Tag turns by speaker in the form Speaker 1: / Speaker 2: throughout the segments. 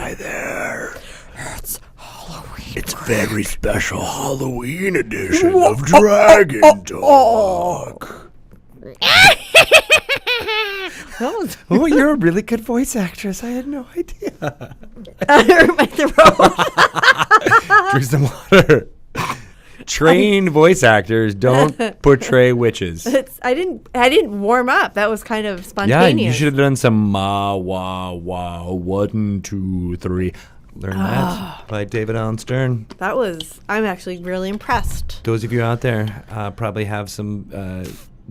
Speaker 1: Hi there.
Speaker 2: It's Halloween.
Speaker 1: It's a very special Halloween edition of Dragon Talk.
Speaker 2: Oh, you're a really good voice actress. I had no idea.
Speaker 3: I hurt my throat.
Speaker 2: Drink some water. Trained voice actors don't portray witches.
Speaker 3: I didn't warm up. That was kind of spontaneous.
Speaker 2: Yeah, you should have done some ma wah wah 1 2 3. Learn that by David Allen Stern.
Speaker 3: I'm actually really impressed.
Speaker 2: Those of you out there probably have some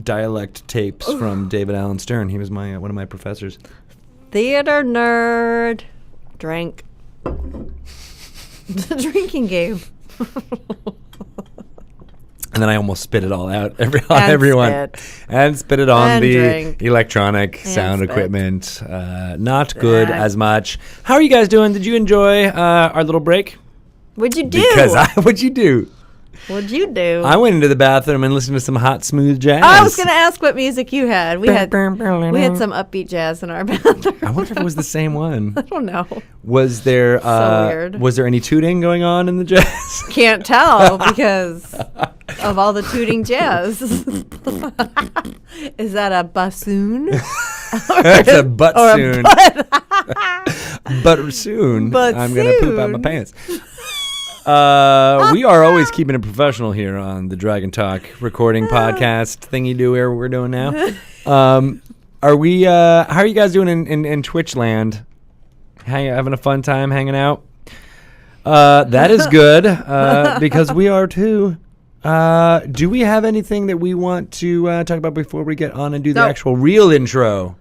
Speaker 2: dialect tapes from David Allen Stern. He was one of my professors.
Speaker 3: Theater nerd. Drank. The drinking game.
Speaker 2: And then I almost spit it all out on everyone. And spit it on the
Speaker 3: drink.
Speaker 2: electronic sound
Speaker 3: spit.
Speaker 2: equipment. Not good as much. How are you guys doing? Did you enjoy our little break?
Speaker 3: What'd you do?
Speaker 2: What'd you do?
Speaker 3: What'd you do?
Speaker 2: I went into the bathroom and listened to some hot, smooth jazz.
Speaker 3: I was going to ask what music you had. We had some upbeat jazz in our bathroom.
Speaker 2: I wonder if it was the same one.
Speaker 3: I don't know.
Speaker 2: Was there
Speaker 3: So weird.
Speaker 2: Was there any tooting going on in the jazz?
Speaker 3: Can't tell because of all the tooting jazz. Is that a bassoon?
Speaker 2: That's a butt soon. But soon I'm going to poop out my pants. We are always keeping it professional here on the Dragon Talk recording podcast thingy do where we're doing now. Are we? How are you guys doing in Twitch land? Having a fun time hanging out? That is good because we are too. Do we have anything that we want to talk about before we get on and do the actual real intro?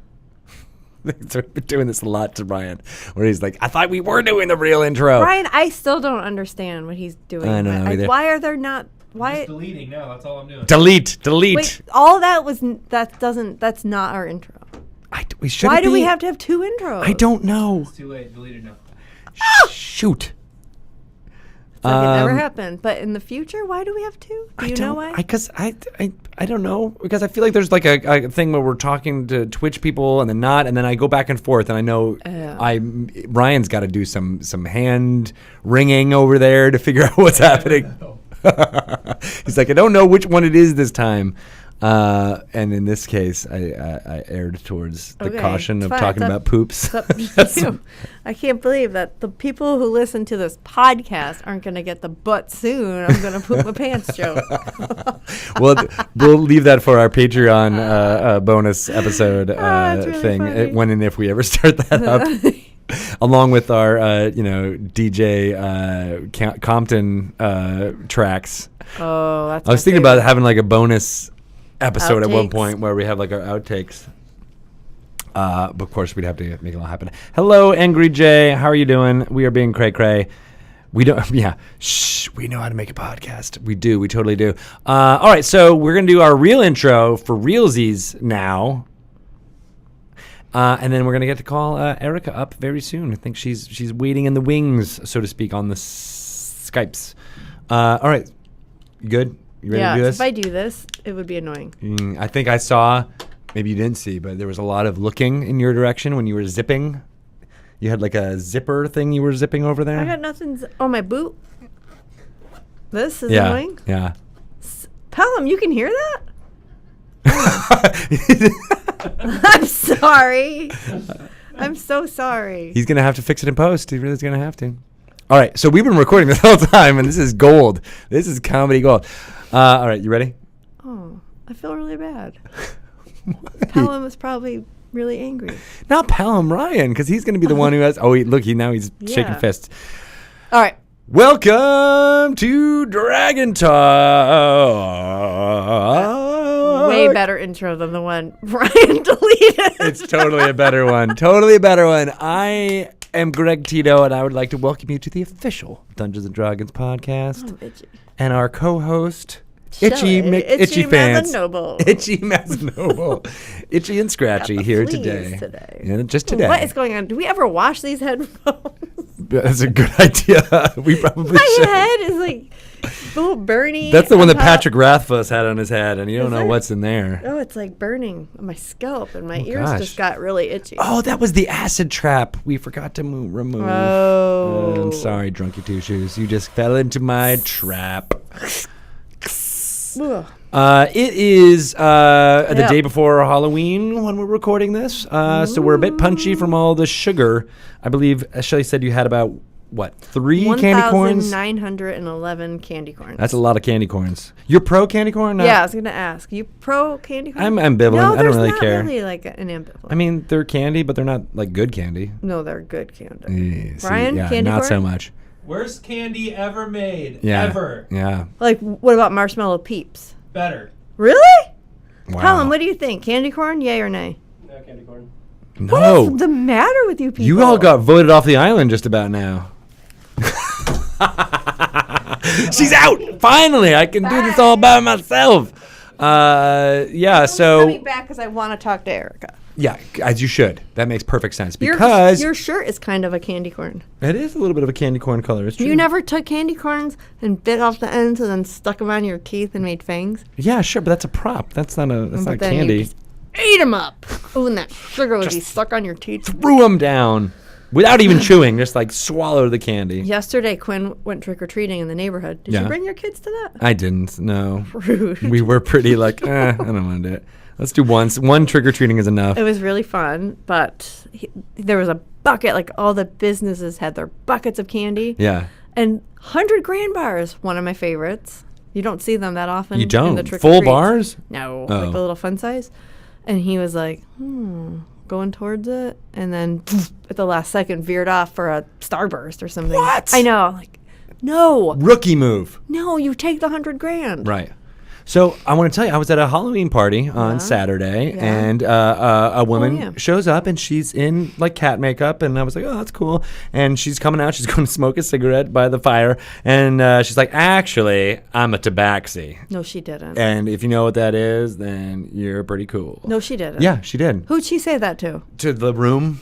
Speaker 2: We've been doing this a lot to Brian, where he's like, I thought we were doing the real intro.
Speaker 3: Brian, I still don't understand what he's doing.
Speaker 2: I know either.
Speaker 3: Why are there not... Why?
Speaker 4: Just deleting now, that's all I'm doing.
Speaker 2: Delete.
Speaker 3: Wait, all that was... That's not our intro.
Speaker 2: We should.
Speaker 3: Why do we have to have two intros?
Speaker 2: I don't know.
Speaker 4: It's too late, deleted now.
Speaker 2: Shoot.
Speaker 3: It's like it never happened. But in the future, why do we have two? Do you know why?
Speaker 2: Because I don't know. Because I feel like there's like a thing where we're talking to Twitch people and then not, and then I go back and forth, and I know Brian's got to do some hand ringing over there to figure out what's happening. He's like, I don't know which one it is this time. And in this case, I erred towards the caution of talking about poops.
Speaker 3: I can't believe that the people who listen to this podcast aren't going to get the "but soon I'm going to poop my pants" joke.
Speaker 2: Well, we'll leave that for our Patreon bonus episode
Speaker 3: really
Speaker 2: thing
Speaker 3: funny.
Speaker 2: when and if we ever start that up. Along with our, DJ Compton tracks.
Speaker 3: Oh, that's
Speaker 2: I was thinking about having like a bonus episode at one point where we have like our outtakes. But of course, we'd have to make it all happen. Hello, Angry Jay. How are you doing? We are being cray-cray. We don't, we know how to make a podcast. We do. We totally do. All right, so we're going to do our real intro for realsies now. And then we're going to get to call Erika up very soon. I think she's waiting in the wings, so to speak, on the Skypes. All right. You good? You ready to do this?
Speaker 3: If I do this, it would be annoying.
Speaker 2: I think I saw, maybe you didn't see, but there was a lot of looking in your direction when you were zipping. You had like a zipper thing you were zipping over there.
Speaker 3: I got nothing on my boot. This is annoying.
Speaker 2: Yeah.
Speaker 3: Pelham, you can hear that? I'm sorry. I'm so sorry.
Speaker 2: He's going to have to fix it in post. He really is going to have to. All right, so we've been recording this whole time, and this is gold. This is comedy gold. All right, you ready?
Speaker 3: Oh, I feel really bad. Pelham was probably really angry.
Speaker 2: Not Pelham, Ryan, because he's going to be the one who has... Oh, now he's shaking fists.
Speaker 3: All right.
Speaker 2: Welcome to Dragon Talk.
Speaker 3: Way better intro than the one Brian deleted.
Speaker 2: It's totally a better one. Totally a better one. I am Greg Tito, and I would like to welcome you to the official Dungeons & Dragons podcast.
Speaker 3: Oh, itchy.
Speaker 2: And our co-host,
Speaker 3: Itchy
Speaker 2: fans.
Speaker 3: Mazanoble.
Speaker 2: Itchy Mazanoble. Itchy and Scratchy here today.
Speaker 3: today.
Speaker 2: Yeah, just today.
Speaker 3: What is going on? Do we ever wash these headphones?
Speaker 2: That's a good idea. We probably
Speaker 3: My
Speaker 2: should.
Speaker 3: head is like little Bernie.
Speaker 2: That's the one that
Speaker 3: on top.
Speaker 2: Patrick Rathfuss had on his head, and you don't
Speaker 3: Is
Speaker 2: know
Speaker 3: there?
Speaker 2: what's in there.
Speaker 3: Oh, it's like burning on my scalp, and my
Speaker 2: Oh,
Speaker 3: ears
Speaker 2: gosh.
Speaker 3: just got really itchy.
Speaker 2: Oh, that was the acid trap. We forgot to remove.
Speaker 3: Oh.
Speaker 2: I'm sorry, Drunky Two Shoes. You just fell into my trap.
Speaker 3: Ugh.
Speaker 2: It is the
Speaker 3: Yep.
Speaker 2: day before Halloween when we're recording this, so we're a bit punchy from all the sugar. I believe Shelly said you had about, what, 3 candy corns?
Speaker 3: 1,911 candy corns.
Speaker 2: That's a lot of candy corns. You're pro candy corn?
Speaker 3: Yeah, I was going to ask. You pro candy corn?
Speaker 2: I'm ambivalent.
Speaker 3: No,
Speaker 2: I don't really
Speaker 3: there's
Speaker 2: care.
Speaker 3: not really like an ambivalent.
Speaker 2: I mean, they're candy, but they're not like good candy.
Speaker 3: No, they're good candy.
Speaker 2: See,
Speaker 3: Brian,
Speaker 2: yeah,
Speaker 3: candy
Speaker 2: not
Speaker 3: corn?
Speaker 2: so much.
Speaker 4: Worst candy ever made.
Speaker 2: Yeah,
Speaker 4: Ever.
Speaker 2: yeah.
Speaker 3: Like, what about marshmallow peeps?
Speaker 4: Better.
Speaker 3: Really?
Speaker 2: Wow.
Speaker 3: Colin, what do you think? Candy corn, yay or nay?
Speaker 4: No candy corn.
Speaker 3: What
Speaker 2: No,
Speaker 3: is the matter with you people?
Speaker 2: you all got voted off the island just about now. She's out. Finally, I can do this all by myself. Yeah.
Speaker 3: I'm
Speaker 2: So
Speaker 3: coming back because I want to talk to Erika.
Speaker 2: yeah, as you should. That makes perfect sense because
Speaker 3: your shirt is kind of a candy corn.
Speaker 2: it is a little bit of a candy corn color. It's true.
Speaker 3: You never took candy corns and bit off the ends and then stuck them on your teeth and made fangs?
Speaker 2: Yeah, sure, but that's a prop. That's not a. That's
Speaker 3: But
Speaker 2: not
Speaker 3: then you
Speaker 2: candy.
Speaker 3: just ate them up. Oh, and that sugar would be stuck on your teeth.
Speaker 2: Threw them down without even chewing. Just like swallowed the candy.
Speaker 3: Yesterday, Quinn went trick-or-treating in the neighborhood. Did
Speaker 2: Yeah.
Speaker 3: you bring your kids to that?
Speaker 2: I didn't. No.
Speaker 3: Rude.
Speaker 2: We were pretty like, I don't want to do it. Let's do once. One trick or treating is enough.
Speaker 3: It was really fun, but there was a bucket. Like, all the businesses had their buckets of candy.
Speaker 2: Yeah.
Speaker 3: And 100 grand bars, one of my favorites. You don't see them that often.
Speaker 2: You
Speaker 3: In
Speaker 2: don't.
Speaker 3: the trick
Speaker 2: Full
Speaker 3: or treats.
Speaker 2: bars?
Speaker 3: No,
Speaker 2: Oh.
Speaker 3: like the little fun size. And he was like, going towards it. And then at the last second veered off for a starburst or something.
Speaker 2: What?
Speaker 3: I know. I'm like, no,
Speaker 2: Rookie move.
Speaker 3: no, you take the 100 grand.
Speaker 2: Right. So I want to tell you, I was at a Halloween party on Saturday,
Speaker 3: Yeah.
Speaker 2: and a woman
Speaker 3: yeah.
Speaker 2: shows up, and she's in like cat makeup, and I was like, oh, that's cool. And she's coming out, she's going to smoke a cigarette by the fire, and she's like, actually, I'm a tabaxi.
Speaker 3: No, she didn't.
Speaker 2: And if you know what that is, then you're pretty cool.
Speaker 3: No, she didn't.
Speaker 2: Yeah, she did.
Speaker 3: Who'd she say that to?
Speaker 2: To the room,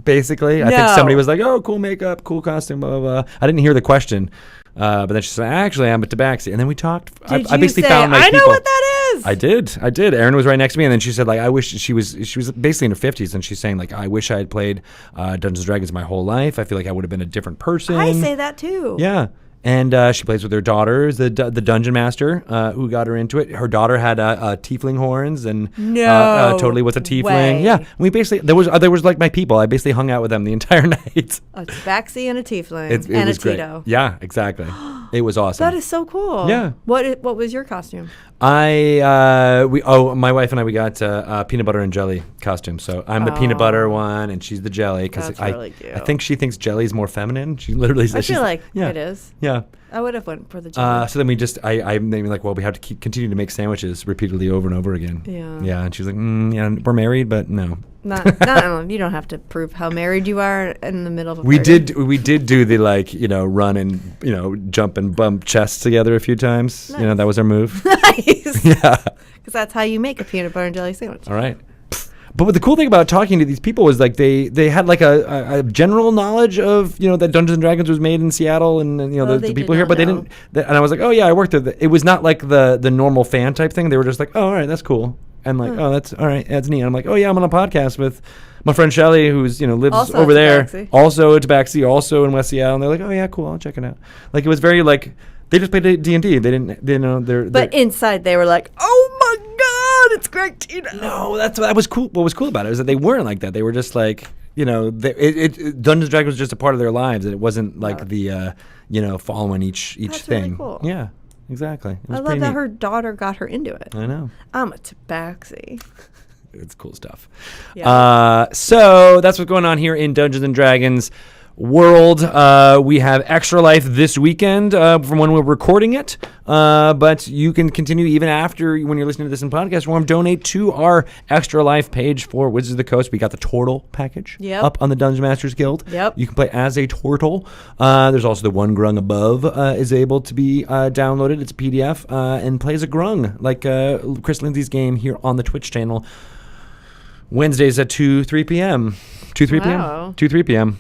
Speaker 2: basically. I think
Speaker 3: No.
Speaker 2: somebody was like, oh, cool makeup, cool costume, blah, blah, blah. I didn't hear the question. But then she said, actually, I'm a tabaxi. And then we talked. I
Speaker 3: Did you
Speaker 2: basically
Speaker 3: say,
Speaker 2: found my
Speaker 3: I know
Speaker 2: people.
Speaker 3: what that is?
Speaker 2: I did. Erin was right next to me, and then she said, like, I wish she was basically in her 50s, and she's saying, like, I wish I had played Dungeons & Dragons my whole life. I feel like I would have been a different person.
Speaker 3: I say that too.
Speaker 2: Yeah. And she plays with her daughters, the dungeon master who got her into it. Her daughter had tiefling horns and
Speaker 3: No
Speaker 2: totally was a tiefling.
Speaker 3: way.
Speaker 2: Yeah, we basically there was like my people. I basically hung out with them the entire night.
Speaker 3: A tabaxi and a tiefling
Speaker 2: It
Speaker 3: and
Speaker 2: was
Speaker 3: a
Speaker 2: great.
Speaker 3: Tito.
Speaker 2: Yeah, exactly. It was awesome.
Speaker 3: That is so cool.
Speaker 2: Yeah.
Speaker 3: What was your costume?
Speaker 2: My wife and I, we got peanut butter and jelly costumes. So I'm the peanut butter one, and she's the jelly because
Speaker 3: That's
Speaker 2: I
Speaker 3: really cute.
Speaker 2: I think she thinks jelly is more feminine. She literally says
Speaker 3: I
Speaker 2: she's
Speaker 3: feel like
Speaker 2: yeah,
Speaker 3: it is.
Speaker 2: Yeah.
Speaker 3: I would have went for the jelly.
Speaker 2: So then we just, I made me like, well, we have to continue to make sandwiches repeatedly over and over again.
Speaker 3: Yeah.
Speaker 2: Yeah. And she's like, yeah, we're married, but no.
Speaker 3: Not you don't have to prove how married you are in the middle of a
Speaker 2: We
Speaker 3: party.
Speaker 2: did do the like, run and, jump and bump chests together a few times.
Speaker 3: Nice.
Speaker 2: That was our move.
Speaker 3: Nice.
Speaker 2: Yeah.
Speaker 3: Because that's how you make a peanut butter and jelly sandwich.
Speaker 2: All right. But the cool thing about talking to these people was like they had like a general knowledge of that Dungeons and Dragons was made in Seattle and the
Speaker 3: they
Speaker 2: people
Speaker 3: did
Speaker 2: here,
Speaker 3: not
Speaker 2: but they
Speaker 3: know.
Speaker 2: didn't. And I was like, oh yeah, I worked at. It was not like the normal fan type thing. They were just like, oh, all right, that's cool, and like, oh, that's all right, that's neat. And I'm like, oh yeah, I'm on a podcast with my friend Shelly, who's lives
Speaker 3: Also
Speaker 2: over
Speaker 3: a
Speaker 2: there,
Speaker 3: tabaxi.
Speaker 2: also a tabaxi, also in West Seattle. And they're like, oh yeah, cool, I'll check it out. Like it was very like they just played D&D. They didn't.
Speaker 3: But inside they were like, oh my God, it's Greg Tito.
Speaker 2: No, that was cool. What was cool about it is that they weren't like that. They were just like, Dungeons and Dragons was just a part of their lives, and it wasn't like the, following each
Speaker 3: That's
Speaker 2: thing.
Speaker 3: really cool.
Speaker 2: Yeah, exactly. It was
Speaker 3: I love
Speaker 2: pretty
Speaker 3: that
Speaker 2: neat.
Speaker 3: her daughter got her into it.
Speaker 2: I know.
Speaker 3: I'm a tabaxi.
Speaker 2: It's cool stuff.
Speaker 3: Yeah.
Speaker 2: So that's what's going on here in Dungeons and Dragons world. We have Extra Life this weekend from when we're recording it, but you can continue even after when you're listening to this in podcast form. Donate to our Extra Life page for Wizards of the Coast. We got the Turtle package up on the Dungeon Masters Guild.
Speaker 3: Yep.
Speaker 2: You can play as a turtle. There's also the One Grung Above is able to be downloaded. It's a PDF and play as a grung like Chris Lindsay's game here on the Twitch channel. Wednesdays at 3 p.m. 3
Speaker 3: Wow.
Speaker 2: p.m.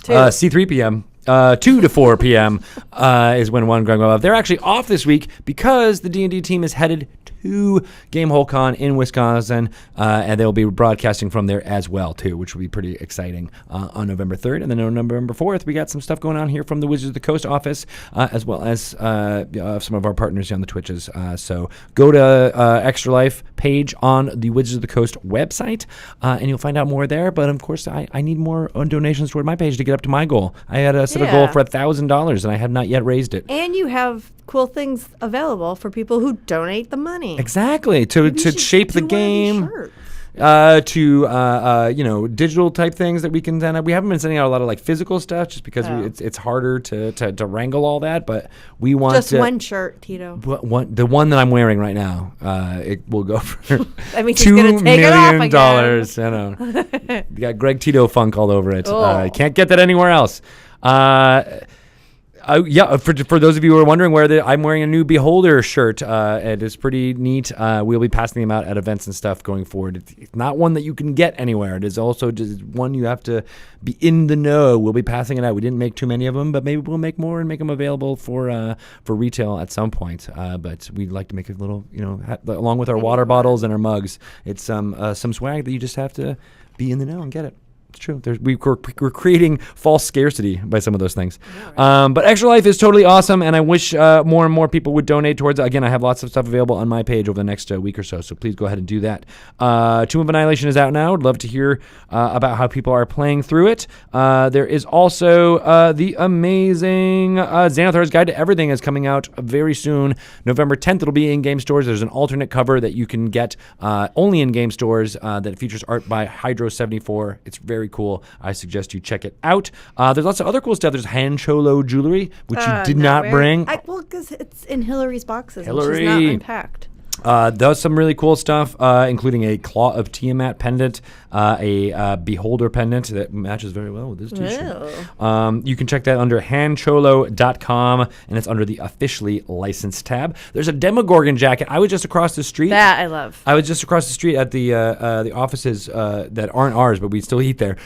Speaker 2: C3 p.m. 2 to 4 p.m. Is when one going off. They're actually off this week because the D&D team is headed to GameholeCon in Wisconsin, and they'll be broadcasting from there as well, too, which will be pretty exciting on November 3rd. And then on November 4th, we got some stuff going on here from the Wizards of the Coast office, as well as some of our partners on the Twitches. So go to Extra Life page on the Wizards of the Coast website, and you'll find out more there. But, of course, I need more donations toward my page to get up to my goal. I had set a goal for $1,000, and I have not yet raised it.
Speaker 3: And you have cool things available for people who donate the money.
Speaker 2: Exactly, to shape the game, to digital type things that we can send out. We haven't been sending out a lot of like physical stuff just because it's harder to wrangle all that. But we want
Speaker 3: just one shirt, Tito.
Speaker 2: The one that I'm wearing right now, it will go for
Speaker 3: I mean,
Speaker 2: $2 million. I know. You got Greg Tito funk all over it.
Speaker 3: Oh.
Speaker 2: Can't get that anywhere else. For those of you who are wondering I'm wearing a new Beholder shirt. It is pretty neat. We'll be passing them out at events and stuff going forward. It's not one that you can get anywhere. It is also just one you have to be in the know. We'll be passing it out. We didn't make too many of them, but maybe we'll make more and make them available for retail at some point. But we'd like to make a little, along with our water bottles and our mugs. It's some swag that you just have to be in the know and get it. It's true. We're creating false scarcity by some of those things. But Extra Life is totally awesome, and I wish more and more people would donate towards it. Again, I have lots of stuff available on my page over the next week or so please go ahead and do that. Tomb of Annihilation is out now. I'd love to hear about how people are playing through it. There is also the amazing Xanathar's Guide to Everything is coming out very soon. November 10th, it'll be in game stores. There's an alternate cover that you can get only in game stores that features art by Hydro74. It's very cool. I suggest you check it out. There's lots of other cool stuff. There's Han Cholo jewelry, which you did not bring.
Speaker 3: Because it's in Hillary's boxes.
Speaker 2: Hillary.
Speaker 3: And she's not unpacked.
Speaker 2: Does some really cool stuff, including a Claw of Tiamat pendant, a Beholder pendant that matches very well with this t-shirt. You can check that under handcholo.com, and it's under the officially licensed tab. There's a Demogorgon jacket. I was just across the street.
Speaker 3: That I love.
Speaker 2: I was just across the street at the offices that aren't ours, but we still eat there.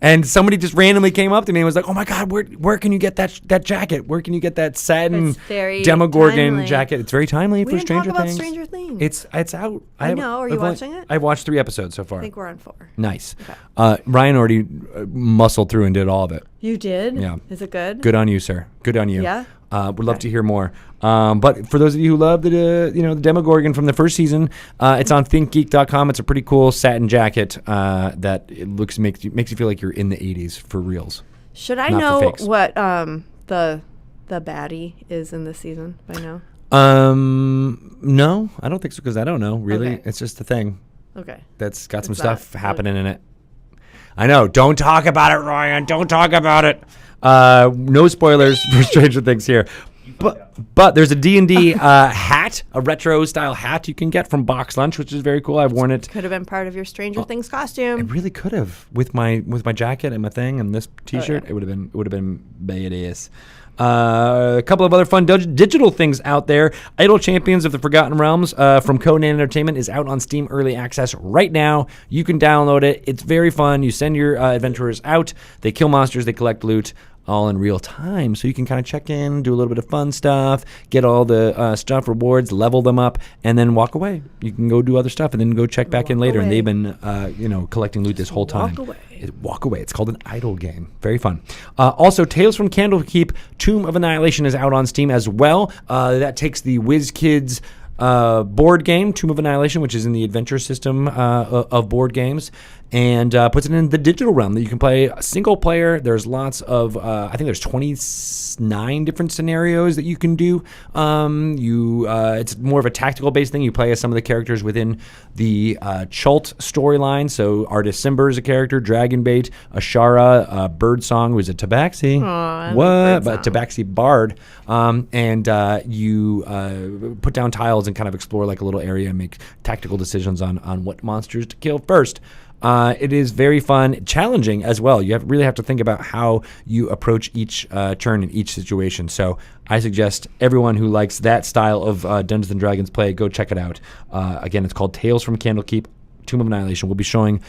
Speaker 2: And somebody just randomly came up to me and was like, "Oh my God, where can you get that jacket? Where can you get that satin Demogorgon jacket?" It's very timely for Stranger Things.
Speaker 3: Stranger Things.
Speaker 2: It's out.
Speaker 3: I know. Are you watching it?
Speaker 2: I've watched 3 episodes so far.
Speaker 3: I think we're on 4.
Speaker 2: Nice. Okay. Ryan already muscled through and did all of it.
Speaker 3: You did?
Speaker 2: Yeah.
Speaker 3: Is it good?
Speaker 2: Good on you, sir. Good on you.
Speaker 3: Yeah.
Speaker 2: Would love to hear more. But for those of you who love the Demogorgon from the first season, it's on thinkgeek.com. It's a pretty cool satin jacket that it makes you feel like you're in the 80s for reals.
Speaker 3: Should I know what the baddie is in this season by now?
Speaker 2: No, I don't think so because I don't know really.
Speaker 3: Okay.
Speaker 2: It's just a thing.
Speaker 3: Okay.
Speaker 2: That's got some stuff happening in it. I know. Don't talk about it, Ryan. Don't talk about it. No spoilers for Stranger Things here. But there's a D&D hat, a retro style hat you can get from Box Lunch, which is very cool. I've worn it.
Speaker 3: Could have been part of your Stranger Things costume.
Speaker 2: It really could have with my jacket and my thing and this T-shirt. It would have been badass. A couple of other fun digital things out there. Idle Champions of the Forgotten Realms from Conan Entertainment is out on Steam Early Access right now. You can download it. It's very fun. You send your adventurers out. They kill monsters. They collect loot. All in real time, so you can kind of check in, do a little bit of fun stuff, get all the stuff, rewards, level them up, and then walk away. You can go do other stuff and then go check back in later. And they've been, collecting loot this whole time. Walk away. It's called an idle game. Very fun. Also, Tales from Candlekeep: Tomb of Annihilation is out on Steam as well. That takes the WizKids board game, Tomb of Annihilation, which is in the adventure system of board games, and puts it in the digital realm that you can play single player. There's lots of, I think there's 29 different scenarios that you can do. It's more of a tactical based thing. You play as some of the characters within the Chult storyline. So Artist Simber is a character, Dragonbait, Ashara, Birdsong, who is a Tabaxi. But Tabaxi Bard. And you put down tiles and kind of explore like a little area and make tactical decisions on what monsters to kill first. It is very fun, challenging as well. You really have to think about how you approach each turn in each situation. So I suggest everyone who likes that style of Dungeons & Dragons play, go check it out. Again, it's called Tales from Candlekeep: Tomb of Annihilation. We'll be showing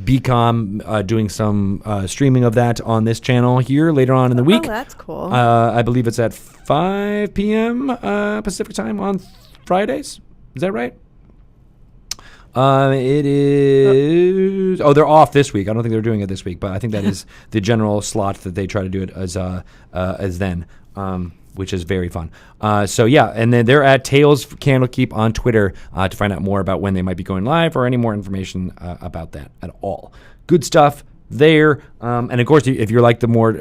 Speaker 2: BCom doing some streaming of that on this channel here later on in the week.
Speaker 3: Oh, that's cool.
Speaker 2: I believe it's at 5 p.m. Pacific time on Fridays. Is that right? It is. Oh, they're off this week. I don't think they're doing it this week, but I think that is the general slot that they try to do it as then, which is very fun. So yeah, and then they're at Tales Candlekeep on Twitter to find out more about when they might be going live or any more information about that at all. Good stuff there. And of course, if you're like the more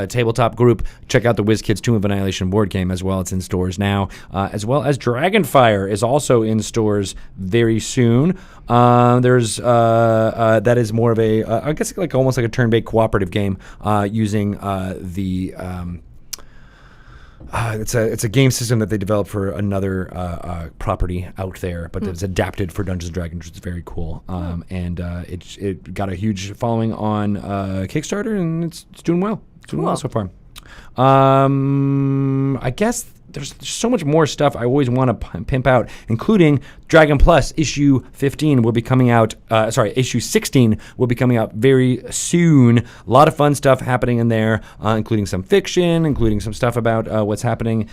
Speaker 2: tabletop group, check out the WizKids Tomb of Annihilation board game as well. It's in stores now, as well as Dragonfire is also in stores very soon. There's that is more of a I guess like almost like a turn-based cooperative game using the it's a game system that they developed for another property out there, but it's adapted for Dungeons & Dragons, which is very cool. And it got a huge following on Kickstarter, and it's doing well. It's doing well so far. I guess there's so much more stuff I always want to pimp out, including Dragon Plus issue 15 will be coming out. Issue 16 will be coming out very soon. A lot of fun stuff happening in there, including some fiction, including some stuff about what's happening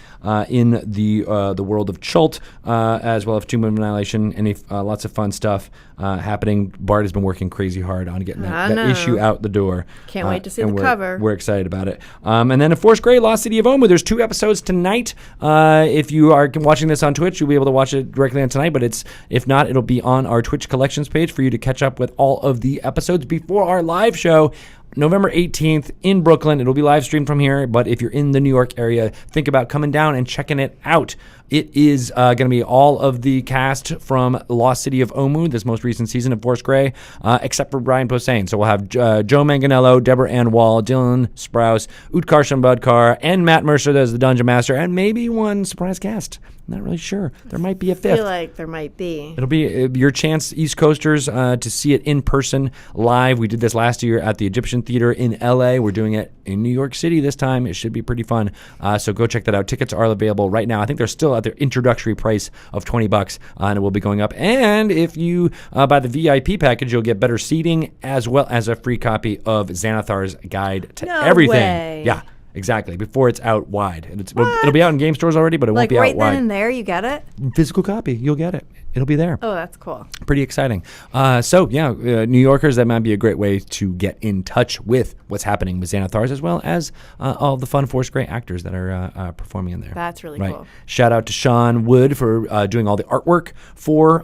Speaker 2: in the world of Chult, as well as Tomb of Annihilation, and lots of fun stuff happening. Bart has been working crazy hard on getting that issue out the door.
Speaker 3: Can't wait to see the cover.
Speaker 2: We're excited about it. And then, of course, Lost City of Omu. There's 2 episodes tonight. If you are watching this on Twitch, you'll be able to watch it directly on tonight, but if not, it'll be on our Twitch collections page for you to catch up with all of the episodes before our live show, November 18th in Brooklyn. It'll be live streamed from here, but if you're in the New York area, think about coming down and checking it out. It is going to be all of the cast from Lost City of Omu, this most recent season of Force Grey, except for Brian Posehn. So we'll have Joe Manganiello, Deborah Ann Wall, Dylan Sprouse, Utkar Shambudkar, and Matt Mercer as the Dungeon Master, and maybe one surprise cast. Not really sure. There might be a 5th.
Speaker 3: I feel like there might be.
Speaker 2: It'll be your chance, East Coasters, to see it in person live. We did this last year at the Egyptian Theater in L.A. We're doing it in New York City this time. It should be pretty fun. So go check that out. Tickets are available right now. I think they're still at their introductory price of $20, and it will be going up. And if you buy the VIP package, you'll get better seating as well as a free copy of Xanathar's Guide to Everything.
Speaker 3: Way.
Speaker 2: Yeah. Exactly, before it's out wide. It'll be out in game stores already, but it won't be out wide.
Speaker 3: Like right then and there, you get it?
Speaker 2: Physical copy, you'll get it. It'll be there.
Speaker 3: Oh, that's cool.
Speaker 2: Pretty exciting. New Yorkers, that might be a great way to get in touch with what's happening with Xanathars, as well as all the fun Force Grey actors that are performing in there.
Speaker 3: That's really cool.
Speaker 2: Shout out to Sean Wood for doing all the artwork for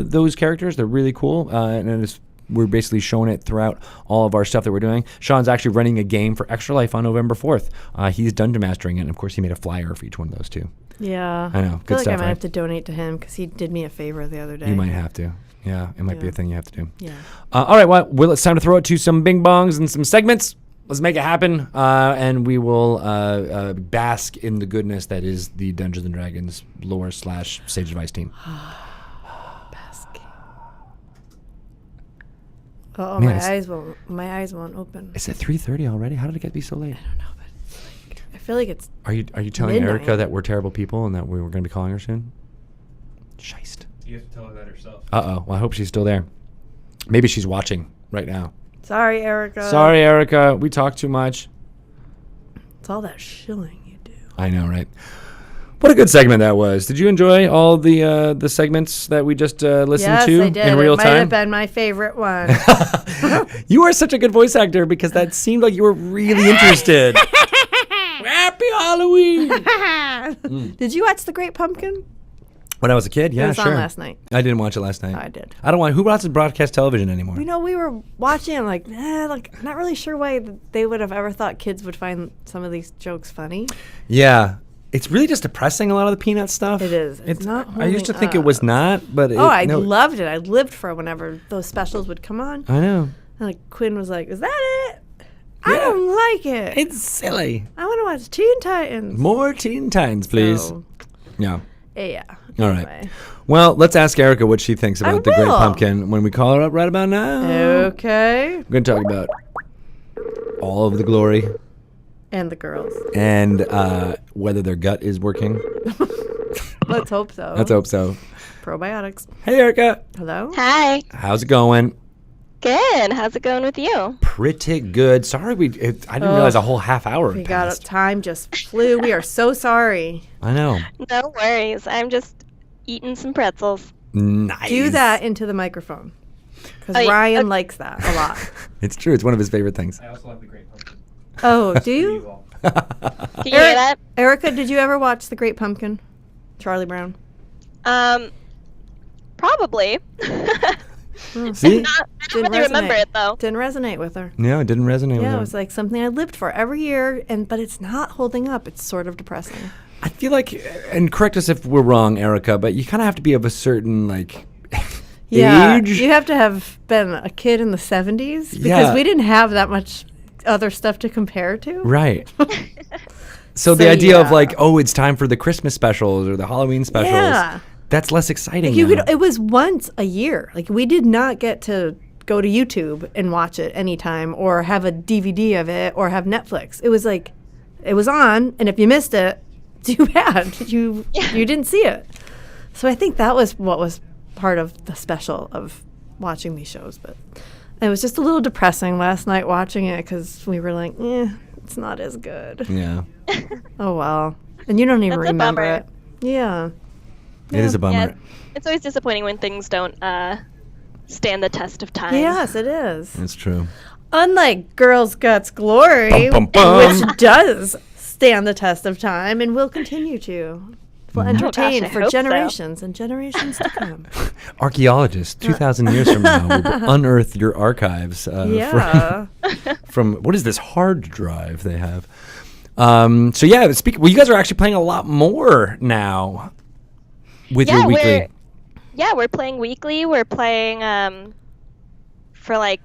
Speaker 2: those characters. They're really cool, and we're basically showing it throughout all of our stuff that we're doing. Sean's actually running a game for Extra Life on November 4th. He's dungeon mastering it, and of course he made a flyer for each one of those too.
Speaker 3: Yeah.
Speaker 2: I know. Good
Speaker 3: I feel
Speaker 2: stuff,
Speaker 3: like I might have to donate to him because he did me a favor the other day.
Speaker 2: You might have to. Yeah, it might be a thing you have to do.
Speaker 3: Yeah.
Speaker 2: All right, well, it's time to throw it to some bing bongs and some segments. Let's make it happen, and we will bask in the goodness that is the Dungeons & Dragons lore / Sage Advice team.
Speaker 3: Oh,
Speaker 2: Man,
Speaker 3: my eyes won't open.
Speaker 2: Is it 3:30 already? How did it get to be so late?
Speaker 3: I don't know, but I feel like it's.
Speaker 2: Are you telling
Speaker 3: midnight.
Speaker 2: Erika that we're terrible people and that we were going to be calling her soon? Scheist.
Speaker 4: You have to tell her that herself.
Speaker 2: Well, I hope she's still there. Maybe she's watching right now.
Speaker 3: Sorry, Erika.
Speaker 2: Sorry, Erika. We talk too much.
Speaker 3: It's all that shilling you do.
Speaker 2: I know, right? What a good segment that was. Did you enjoy all the segments that we just listened to
Speaker 3: I did.
Speaker 2: in real time?
Speaker 3: It might have been my favorite one.
Speaker 2: You are such a good voice actor because that seemed like you were really interested. Happy Halloween!
Speaker 3: Did you watch The Great Pumpkin?
Speaker 2: When I was a kid, yeah,
Speaker 3: It was
Speaker 2: sure.
Speaker 3: on last night.
Speaker 2: I didn't watch it last night.
Speaker 3: I did.
Speaker 2: I don't want. Who watches broadcast television anymore?
Speaker 3: You know, we were watching and not really sure why they would have ever thought kids would find some of these jokes funny.
Speaker 2: Yeah. It's really just depressing, a lot of the Peanut stuff.
Speaker 3: It is. It's not
Speaker 2: I used to think
Speaker 3: holding
Speaker 2: it was
Speaker 3: up.
Speaker 2: not, but
Speaker 3: I loved it. I lived for whenever those specials would come on.
Speaker 2: I know.
Speaker 3: And like Quinn was like, "Is that it? I don't like it.
Speaker 2: It's silly.
Speaker 3: I want to watch Teen Titans."
Speaker 2: More Teen Titans, please.
Speaker 3: So,
Speaker 2: Yeah.
Speaker 3: yeah.
Speaker 2: All right.
Speaker 3: Anyway.
Speaker 2: Well, let's ask Erika what she thinks about The Great
Speaker 3: will.
Speaker 2: Pumpkin when we call her up right about now.
Speaker 3: Okay.
Speaker 2: We're going to talk about all of the glory
Speaker 3: And the girls.
Speaker 2: and whether their gut is working.
Speaker 3: Let's hope so.
Speaker 2: Let's hope so.
Speaker 3: Probiotics.
Speaker 2: Hey, Erika.
Speaker 3: Hello?
Speaker 5: Hi.
Speaker 2: How's it going?
Speaker 5: Good. How's it going with you?
Speaker 2: Pretty good. Sorry, I didn't realize a whole half hour
Speaker 3: We
Speaker 2: had
Speaker 3: got
Speaker 2: passed.
Speaker 3: time just flew. We are so sorry.
Speaker 2: I know.
Speaker 5: No worries. I'm just eating some pretzels.
Speaker 2: Nice.
Speaker 3: Do that into the microphone. Because
Speaker 5: Oh, yeah.
Speaker 3: Ryan likes that a lot.
Speaker 2: It's true. It's one of his favorite things.
Speaker 4: I also like the Great Pumpkin.
Speaker 3: Oh, do
Speaker 4: For
Speaker 3: you?
Speaker 4: you all.
Speaker 5: Can you hear that?
Speaker 3: Erica, did you ever watch The Great Pumpkin? Charlie Brown?
Speaker 5: Probably.
Speaker 2: See?
Speaker 5: I don't really remember it though.
Speaker 3: Didn't resonate with her.
Speaker 2: No, it didn't resonate with
Speaker 3: Yeah,
Speaker 2: her.
Speaker 3: it was like something I lived for every year, but it's not holding up. It's sort of depressing.
Speaker 2: I feel like, and correct us if we're wrong, Erica, but you kind of have to be of a certain, like,
Speaker 3: Yeah,
Speaker 2: age.
Speaker 3: you have to have been a kid in the 70s because
Speaker 2: Yeah.
Speaker 3: we didn't have that much other stuff to compare to.
Speaker 2: Right. So the
Speaker 3: So,
Speaker 2: idea of
Speaker 3: yeah.
Speaker 2: like, oh, it's time for the Christmas specials or the Halloween specials.
Speaker 3: Yeah.
Speaker 2: That's less exciting.
Speaker 3: You
Speaker 2: now.
Speaker 3: could, it was once a year. Like we did not get to go to YouTube and watch it anytime or have a DVD of it or have Netflix. It was like it was on, and if you missed it, too bad. You didn't see it. So I think that was what was part of the special of watching these shows. But it was just a little depressing last night watching it because we were like, it's not as good.
Speaker 2: Yeah.
Speaker 3: Oh well. And you don't even
Speaker 5: That's a
Speaker 3: remember
Speaker 5: bummer.
Speaker 3: it. Yeah.
Speaker 2: It is a bummer.
Speaker 5: Yeah, it's always disappointing when things don't stand the test of time.
Speaker 3: Yes, it is.
Speaker 2: That's true.
Speaker 3: Unlike Girls Guts Glory,
Speaker 2: Bum, bum, bum.
Speaker 3: which does stand the test of time and will continue to. Will entertain
Speaker 5: gosh, I
Speaker 3: for
Speaker 5: hope so.
Speaker 3: generations and generations to come.
Speaker 2: Archaeologists, 2,000 years from now, will unearth your archives
Speaker 3: Yeah.
Speaker 2: from what is this hard drive they have? So yeah, well, you guys are actually playing a lot more now with your weekly.
Speaker 5: We're playing weekly. We're playing for like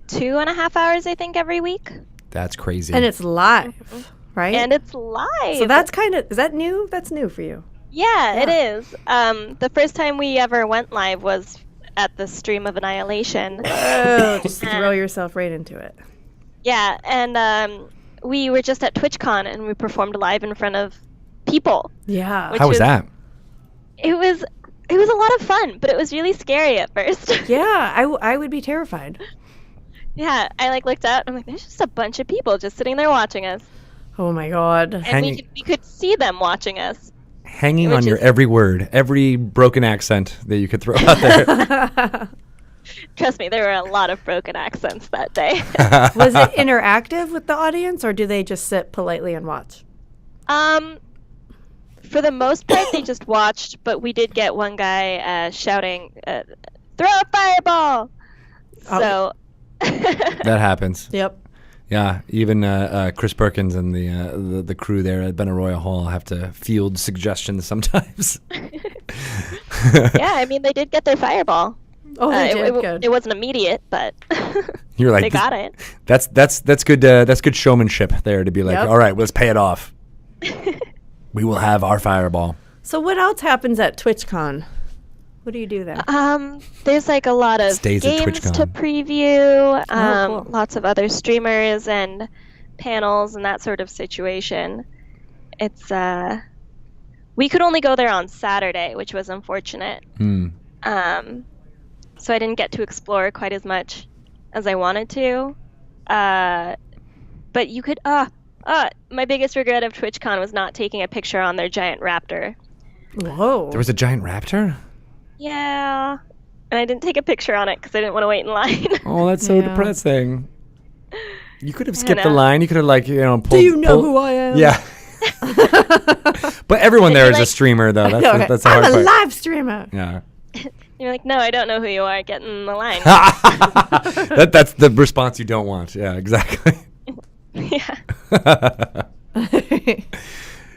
Speaker 5: 2.5 hours, I think, every week.
Speaker 2: That's crazy.
Speaker 3: And it's live, right?
Speaker 5: And it's live.
Speaker 3: so that's kind of, is that new? That's new for you.
Speaker 5: Yeah, it is. The first time we ever went live was at the Stream of Annihilation.
Speaker 3: Oh, just throw yourself right into it.
Speaker 5: Yeah, and we were just at Twitchcon and we performed live in front of people.
Speaker 3: Yeah.
Speaker 5: Which
Speaker 2: How was
Speaker 5: is-
Speaker 2: that?
Speaker 5: It was a lot of fun, but it was really scary at first.
Speaker 3: Yeah, I would be terrified.
Speaker 5: Yeah, I looked out and I'm like, there's just a bunch of people just sitting there watching us.
Speaker 3: Oh my God.
Speaker 5: And we could see them watching us.
Speaker 2: Hanging
Speaker 5: Which
Speaker 2: on your
Speaker 5: is-
Speaker 2: every word, every broken accent that you could throw out there.
Speaker 5: Trust me, there were a lot of broken accents that day.
Speaker 3: Was it interactive with the audience or do they just sit politely and watch?
Speaker 5: For the most part, they just watched, but we did get one guy shouting, "Throw a fireball!" So
Speaker 2: That happens.
Speaker 3: Yep.
Speaker 2: Yeah, even Chris Perkins and the crew there at Benaroya Hall have to field suggestions sometimes.
Speaker 5: yeah, I mean, they did get their fireball.
Speaker 3: Oh, they did. Good.
Speaker 5: It wasn't immediate, but
Speaker 2: You're like,
Speaker 5: they got it.
Speaker 2: That's good. That's good showmanship there to be like,
Speaker 3: Yep.
Speaker 2: all right, let's pay it off. We will have our fireball.
Speaker 3: So what else happens at TwitchCon? What do you do there?
Speaker 5: There's a lot of
Speaker 2: Stays at
Speaker 5: games
Speaker 2: TwitchCon.
Speaker 5: to preview,
Speaker 3: cool.
Speaker 5: lots of other streamers and panels and that sort of situation. It's we could only go there on Saturday, which was unfortunate. So I didn't get to explore quite as much as I wanted to. But you could my biggest regret of TwitchCon was not taking a picture on their giant raptor.
Speaker 3: Whoa.
Speaker 2: There was a giant raptor?
Speaker 5: Yeah. And I didn't take a picture on it because I didn't want to wait in line.
Speaker 2: Oh, that's so
Speaker 3: Yeah.
Speaker 2: depressing. You could have skipped the
Speaker 5: know.
Speaker 2: line. You could have pulled.
Speaker 3: Do you know who I am?
Speaker 2: Yeah. But everyone there is a streamer, though. That's
Speaker 3: Okay.
Speaker 2: that's the
Speaker 3: I'm
Speaker 2: hard
Speaker 3: a
Speaker 2: part.
Speaker 3: live streamer.
Speaker 2: Yeah.
Speaker 5: You're like, no, I don't know who you are. Get in the line.
Speaker 2: That's the response you don't want. Yeah, exactly.
Speaker 5: Yeah.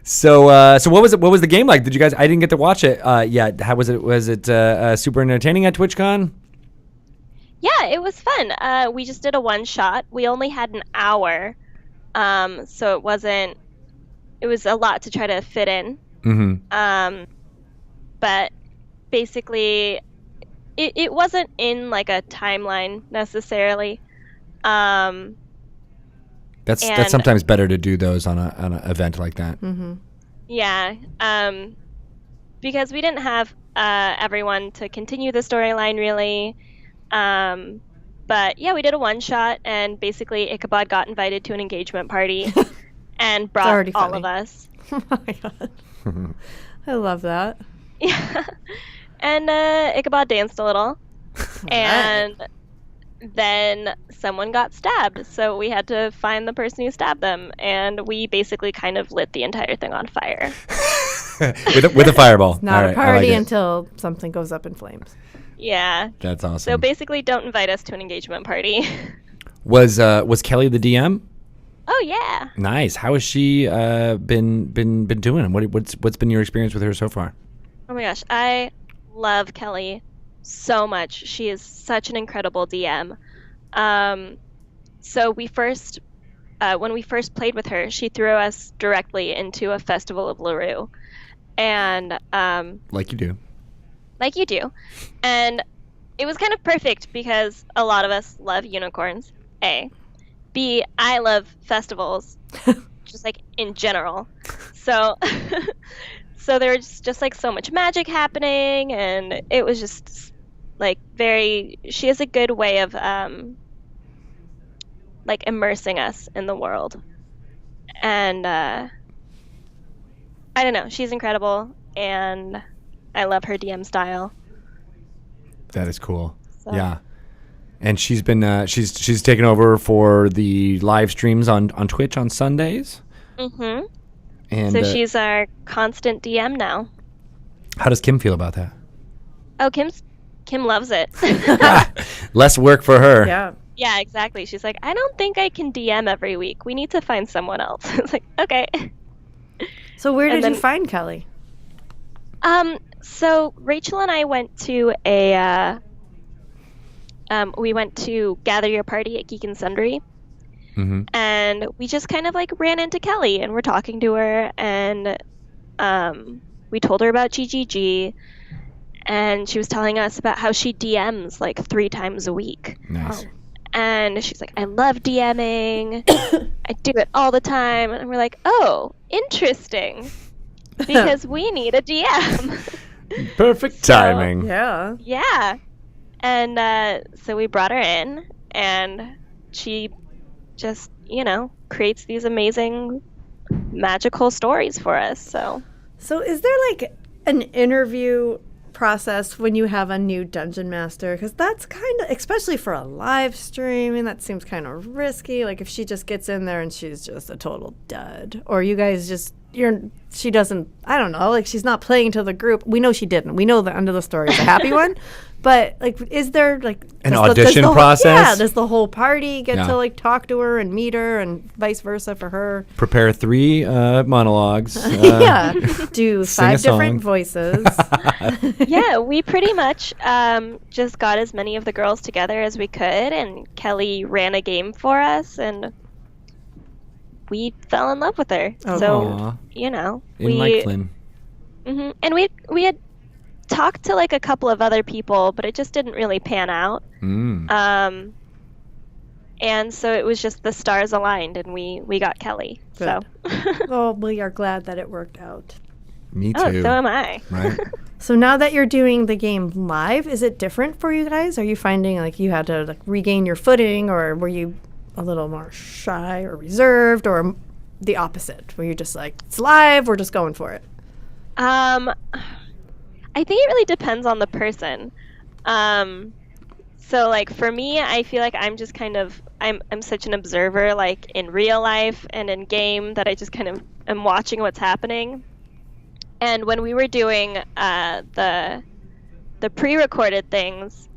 Speaker 2: So what was the game like? Did you guys? I didn't get to watch it yet. How was it? Was it super entertaining at TwitchCon?
Speaker 5: Yeah, it was fun. We just did a one shot. We only had an hour, so it wasn't. It was a lot to try to fit in.
Speaker 2: Mm-hmm.
Speaker 5: But basically, it wasn't in like a timeline necessarily.
Speaker 2: That's
Speaker 5: And-
Speaker 2: sometimes better to do those on an event like that.
Speaker 3: Mm-hmm.
Speaker 5: Yeah, because we didn't have everyone to continue the storyline really. But yeah, we did a one shot, and basically Ichabod got invited to an engagement party and brought
Speaker 3: already
Speaker 5: all
Speaker 3: funny.
Speaker 5: of us.
Speaker 3: Oh my god. I love that.
Speaker 5: Yeah. And Ichabod danced a little. And then someone got stabbed, so we had to find the person who stabbed them, and we basically kind of lit the entire thing on fire.
Speaker 2: with a fireball.
Speaker 3: Not
Speaker 2: All
Speaker 3: a
Speaker 2: right, I
Speaker 3: party
Speaker 2: like it.
Speaker 3: until something goes up in flames.
Speaker 5: Yeah.
Speaker 2: That's awesome.
Speaker 5: So basically, don't invite us to an engagement party.
Speaker 2: Was Kelly the DM?
Speaker 5: Oh yeah.
Speaker 2: Nice. How has she been doing? What's been your experience with her so far?
Speaker 5: Oh my gosh, I love Kelly so much. She is such an incredible DM. So we first, when we first played with her, she threw us directly into a festival of LaRue, and
Speaker 2: Like you do.
Speaker 5: like you do, and it was kind of perfect because a lot of us love unicorns. A, B, I love festivals, just like in general. So, so there was just like so much magic happening, and it was just like very. She has a good way of like immersing us in the world, and I don't know. She's incredible, and I love her DM style.
Speaker 2: That is cool.
Speaker 5: So.
Speaker 2: Yeah. And she's been she's taken over for the live streams on Twitch on Sundays.
Speaker 5: Mm-hmm.
Speaker 2: And
Speaker 5: So she's our constant DM now.
Speaker 2: how does Kim feel about that?
Speaker 5: Oh, Kim loves it.
Speaker 2: Less work for her.
Speaker 3: Yeah.
Speaker 5: Yeah, exactly. She's like, I don't think I can DM every week. We need to find someone else. It's like, okay.
Speaker 3: So where
Speaker 5: And
Speaker 3: did you
Speaker 5: then-
Speaker 3: find Kelly?
Speaker 5: So Rachel and I went to we went to Gather Your Party at Geek and Sundry.
Speaker 2: Mm-hmm.
Speaker 5: And we just kind of like ran into Kelly and we're talking to her, and we told her about GGG, and she was telling us about how she DMs like 3 times a week.
Speaker 2: Nice.
Speaker 5: And she's like, I love DMing. I do it all the time. And we're like, oh, interesting. Because we need a DM.
Speaker 2: Perfect timing.
Speaker 3: Yeah.
Speaker 5: Yeah. And so we brought her in, and she just, creates these amazing magical stories for us. So
Speaker 3: So is there like an interview process when you have a new dungeon master? Because that's kind of, especially for a live stream, that seems kind of risky. Like if she just gets in there and she's just a total dud, or you guys just she doesn't, I don't know, like she's not playing to the group. We know she didn't. We know the end of the story is a happy one. But like, is there like
Speaker 2: An
Speaker 3: does
Speaker 2: audition
Speaker 3: the whole-
Speaker 2: process?
Speaker 3: Yeah, does the whole party get
Speaker 2: Yeah.
Speaker 3: to like talk to her and meet her, and vice versa for her?
Speaker 2: Prepare 3 monologues.
Speaker 3: Yeah, do
Speaker 2: sing a
Speaker 3: 5 different
Speaker 2: song.
Speaker 3: voices.
Speaker 5: yeah, we pretty much just got as many of the girls together as we could, and Kelly ran a game for us, and we fell in love with her.
Speaker 3: Oh,
Speaker 5: So,
Speaker 2: Aw.
Speaker 5: In
Speaker 2: In like Flynn.
Speaker 5: And we had talked to like a couple of other people, but it just didn't really pan out.
Speaker 2: Mm.
Speaker 5: And so it was just the stars aligned, and we got Kelly. So,
Speaker 3: Oh, we are glad that it worked out.
Speaker 2: Me
Speaker 5: oh,
Speaker 2: too.
Speaker 5: so am I.
Speaker 2: Right.
Speaker 3: So now that you're doing the game live, is it different for you guys? Are you finding like you had to like regain your footing, or were you a little more shy or reserved, or the opposite, where you're just like, it's live, we're just going for it?
Speaker 5: I think it really depends on the person. So like for me, I feel like I'm just kind of I'm such an observer, like in real life and in game, that I just kind of am watching what's happening. And when we were doing the pre-recorded things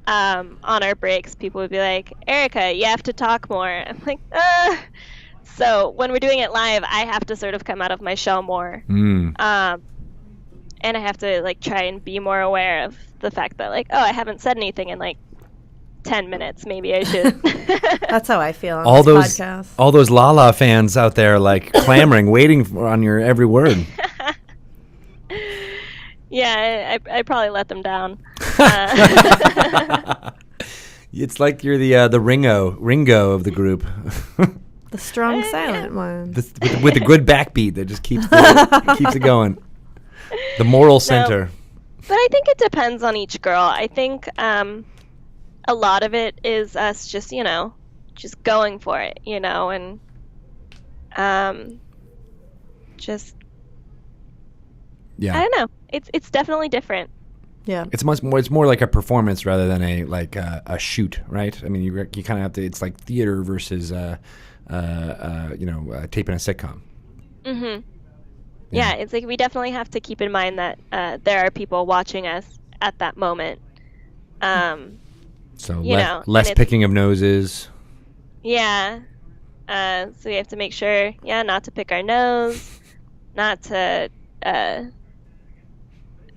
Speaker 5: on our breaks, people would be like, Erika, you have to talk more. I'm like, So when we're doing it live, I have to sort of come out of my shell more.
Speaker 2: Mm.
Speaker 5: And I have to like try and be more aware of the fact that like, oh, I haven't said anything in like 10 minutes. Maybe I should.
Speaker 3: That's how I feel on
Speaker 2: All
Speaker 3: this
Speaker 2: those
Speaker 3: podcast.
Speaker 2: all those Lala fans out there like clamoring, waiting on your every word.
Speaker 5: Yeah, I probably let them down.
Speaker 2: It's like you're the Ringo of the group.
Speaker 3: The strong silent one.
Speaker 2: with a good backbeat that just keeps it going. The moral center.
Speaker 5: But I think it depends on each girl. I think a a lot of it is us just, just going for it, and just
Speaker 2: Yeah.
Speaker 5: I don't know. It's definitely different.
Speaker 3: Yeah.
Speaker 2: It's more like a performance rather than a shoot, right? I mean, you kind of have to. It's like theater versus taping a sitcom.
Speaker 5: Mhm. Yeah, it's like we definitely have to keep in mind that there are people watching us at that moment.
Speaker 2: So less
Speaker 5: less
Speaker 2: picking of noses.
Speaker 5: Yeah. So we have to make sure, not to pick our nose, not to.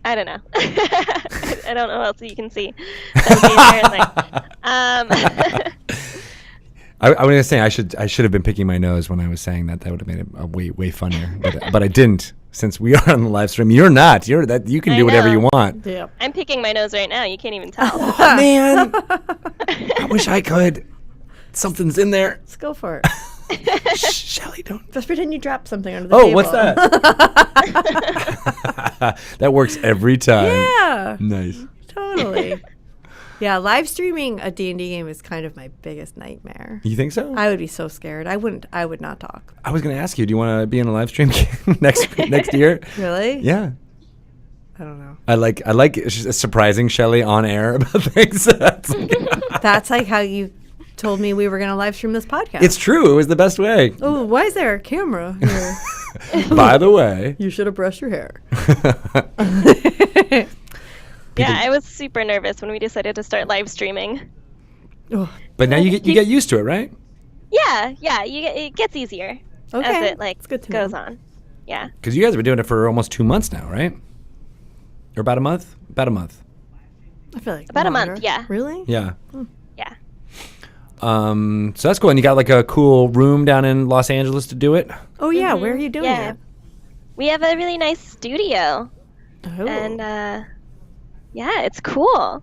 Speaker 5: I don't know. I don't know what else you can see.
Speaker 2: I was gonna say I should have been picking my nose when I was saying that. That would have made it way funnier, but I didn't. Since we are on the live stream, you're not. You can do whatever you want.
Speaker 3: Yeah.
Speaker 5: I'm picking my nose right now. You can't even tell.
Speaker 2: Oh, man, I wish I could. Something's in there.
Speaker 3: Let's go for it.
Speaker 2: Shh, Shelly, don't.
Speaker 3: Just pretend you dropped something under the table.
Speaker 2: Oh, what's that? That works every time.
Speaker 3: Yeah.
Speaker 2: Nice.
Speaker 3: Totally. Yeah, live streaming a D&D game is kind of my biggest nightmare.
Speaker 2: You think so?
Speaker 3: I would be so scared. I would not talk.
Speaker 2: I was going to ask you, do you want to be in a live stream next year?
Speaker 3: Really?
Speaker 2: Yeah.
Speaker 3: I don't know.
Speaker 2: I like surprising Shelly on air about things.
Speaker 3: That's like how you told me we were going to live stream this podcast.
Speaker 2: It's true. It was the best way.
Speaker 3: Oh, why is there a camera here?
Speaker 2: By the way.
Speaker 3: You should have brushed your hair.
Speaker 5: Yeah, I was super nervous when we decided to start live streaming.
Speaker 3: Oh,
Speaker 2: But now you get used to it, right?
Speaker 5: Yeah, it gets easier
Speaker 3: okay.
Speaker 5: as it
Speaker 3: It's good to
Speaker 5: goes
Speaker 3: know.
Speaker 5: on. Yeah.
Speaker 2: Because you guys have been doing it for almost 2 months now, right? Or about a month? About a month.
Speaker 3: I feel like
Speaker 5: About a month,
Speaker 3: longer.
Speaker 5: yeah.
Speaker 3: Really?
Speaker 2: Yeah.
Speaker 5: Yeah.
Speaker 2: So that's cool. And you got like a cool room down in Los Angeles to do it?
Speaker 3: Oh yeah, where are you doing
Speaker 5: Yeah.
Speaker 3: it?
Speaker 5: We have a really nice studio.
Speaker 3: Oh.
Speaker 5: And yeah, it's cool.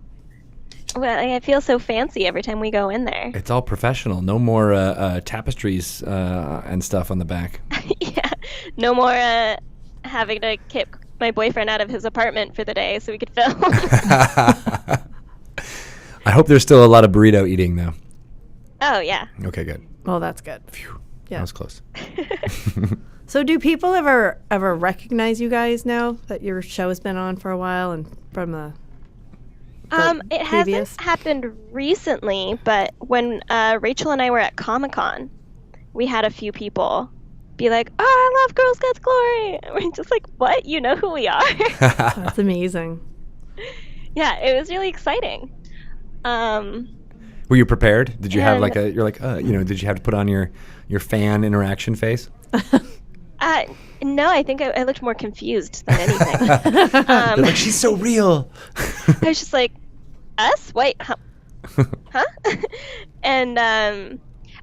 Speaker 5: Well, I feel so fancy every time we go in there.
Speaker 2: It's all professional. No more tapestries and stuff on the back.
Speaker 5: Yeah. No more having to kick my boyfriend out of his apartment for the day so we could film.
Speaker 2: I hope there's still a lot of burrito eating, though.
Speaker 5: Oh, yeah.
Speaker 2: Okay, good.
Speaker 3: Oh, that's good.
Speaker 2: Phew.
Speaker 3: Yeah.
Speaker 2: That was close.
Speaker 3: So do people ever recognize you guys now that your show has been on for a while and from the
Speaker 5: It
Speaker 3: previous?
Speaker 5: hasn't happened recently, but when Rachel and I were at Comic-Con, we had a few people be like, "Oh, I love Girl Scouts Glory." And we're just like, "What? You know who we are?"
Speaker 3: That's amazing.
Speaker 5: Yeah, it was really exciting.
Speaker 2: Were you prepared? Did you have like did you have to put on your fan interaction face?
Speaker 5: No, I think I looked more confused than anything.
Speaker 2: They're like, she's so real.
Speaker 5: I was just like, us? Wait, huh? And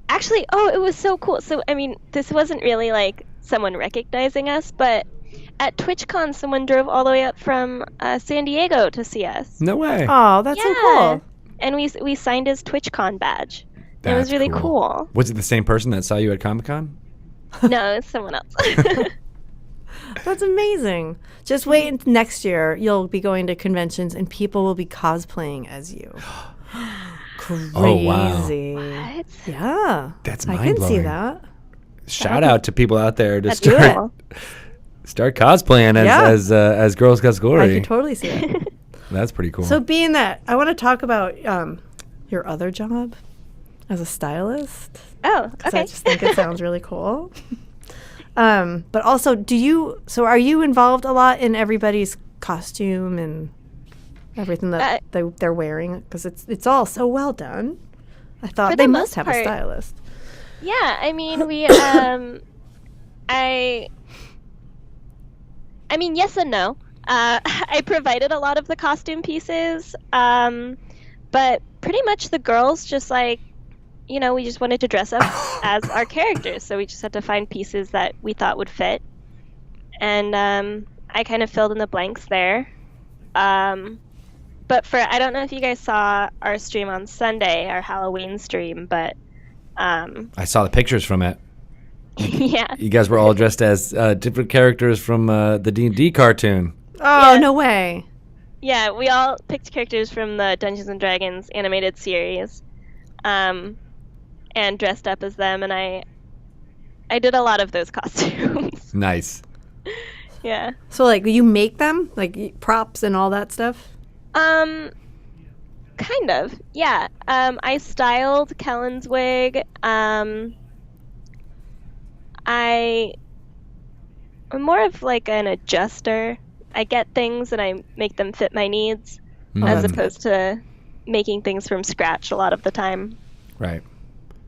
Speaker 5: actually, it was so cool. So, I mean, this wasn't really like someone recognizing us, but at Twitchcon, someone drove all the way up from San Diego to see us.
Speaker 2: No way.
Speaker 3: Oh, that's so cool.
Speaker 5: And we signed his Twitchcon badge. It was really cool.
Speaker 2: Was it the same person that saw you at Comic-Con?
Speaker 5: No, it's someone else.
Speaker 3: That's amazing. Just wait until next year. You'll be going to conventions and people will be cosplaying as you. Crazy.
Speaker 2: Oh, wow.
Speaker 5: What?
Speaker 3: Yeah.
Speaker 2: That's
Speaker 3: I
Speaker 2: mind-blowing.
Speaker 3: can see that.
Speaker 2: Shout out to people out there to
Speaker 5: That's
Speaker 2: start
Speaker 5: cool.
Speaker 2: cosplaying as Girl Scouts
Speaker 3: I
Speaker 2: Glory.
Speaker 3: can totally see it.
Speaker 2: That's pretty cool.
Speaker 3: So being that, I want to talk about your other job as a stylist.
Speaker 5: Oh,
Speaker 3: Because
Speaker 5: okay.
Speaker 3: I just think it sounds really cool. But also, are you involved a lot in everybody's costume and everything that they're wearing? Because it's all so well done. I thought
Speaker 5: For
Speaker 3: they
Speaker 5: the
Speaker 3: must
Speaker 5: most
Speaker 3: have a
Speaker 5: part.
Speaker 3: stylist.
Speaker 5: Yeah, I mean, we, I mean, yes and no. I provided a lot of the costume pieces, but pretty much the girls just like, we just wanted to dress up as our characters, so we just had to find pieces that we thought would fit. And I kind of filled in the blanks there. But I don't know if you guys saw our stream on Sunday, our Halloween stream, but
Speaker 2: I saw the pictures from it.
Speaker 5: yeah.
Speaker 2: You guys were all dressed as different characters from the D&D cartoon.
Speaker 3: Oh,
Speaker 5: Yeah.
Speaker 3: no way.
Speaker 5: Yeah, we all picked characters from the Dungeons and Dragons animated series, and dressed up as them, and I did a lot of those costumes.
Speaker 2: Nice.
Speaker 5: Yeah.
Speaker 3: So, like, you make them? Like, props and all that stuff?
Speaker 5: Kind of. Yeah. I styled Kellan's wig. I'm more of like an adjuster. I get things and I make them fit my needs, as opposed to making things from scratch a lot of the time.
Speaker 2: Right.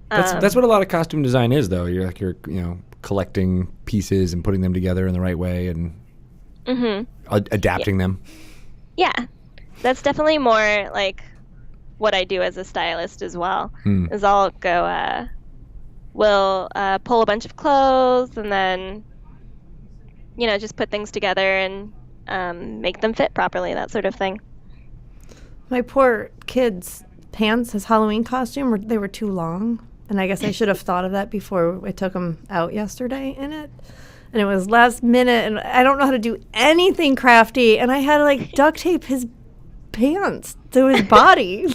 Speaker 2: That's what a lot of costume design is, though. You're collecting pieces and putting them together in the right way and adapting them.
Speaker 5: Yeah, that's definitely more like what I do as a stylist as well. Is I'll go, we'll pull a bunch of clothes and then, just put things together and make them fit properly, that sort of thing. My
Speaker 3: poor kid's pants, his Halloween costume, they were too long. And I guess I should have thought of that before I took him out yesterday in it. And it was last minute, and I don't know how to do anything crafty. And I had to, like, duct tape his pants to his body.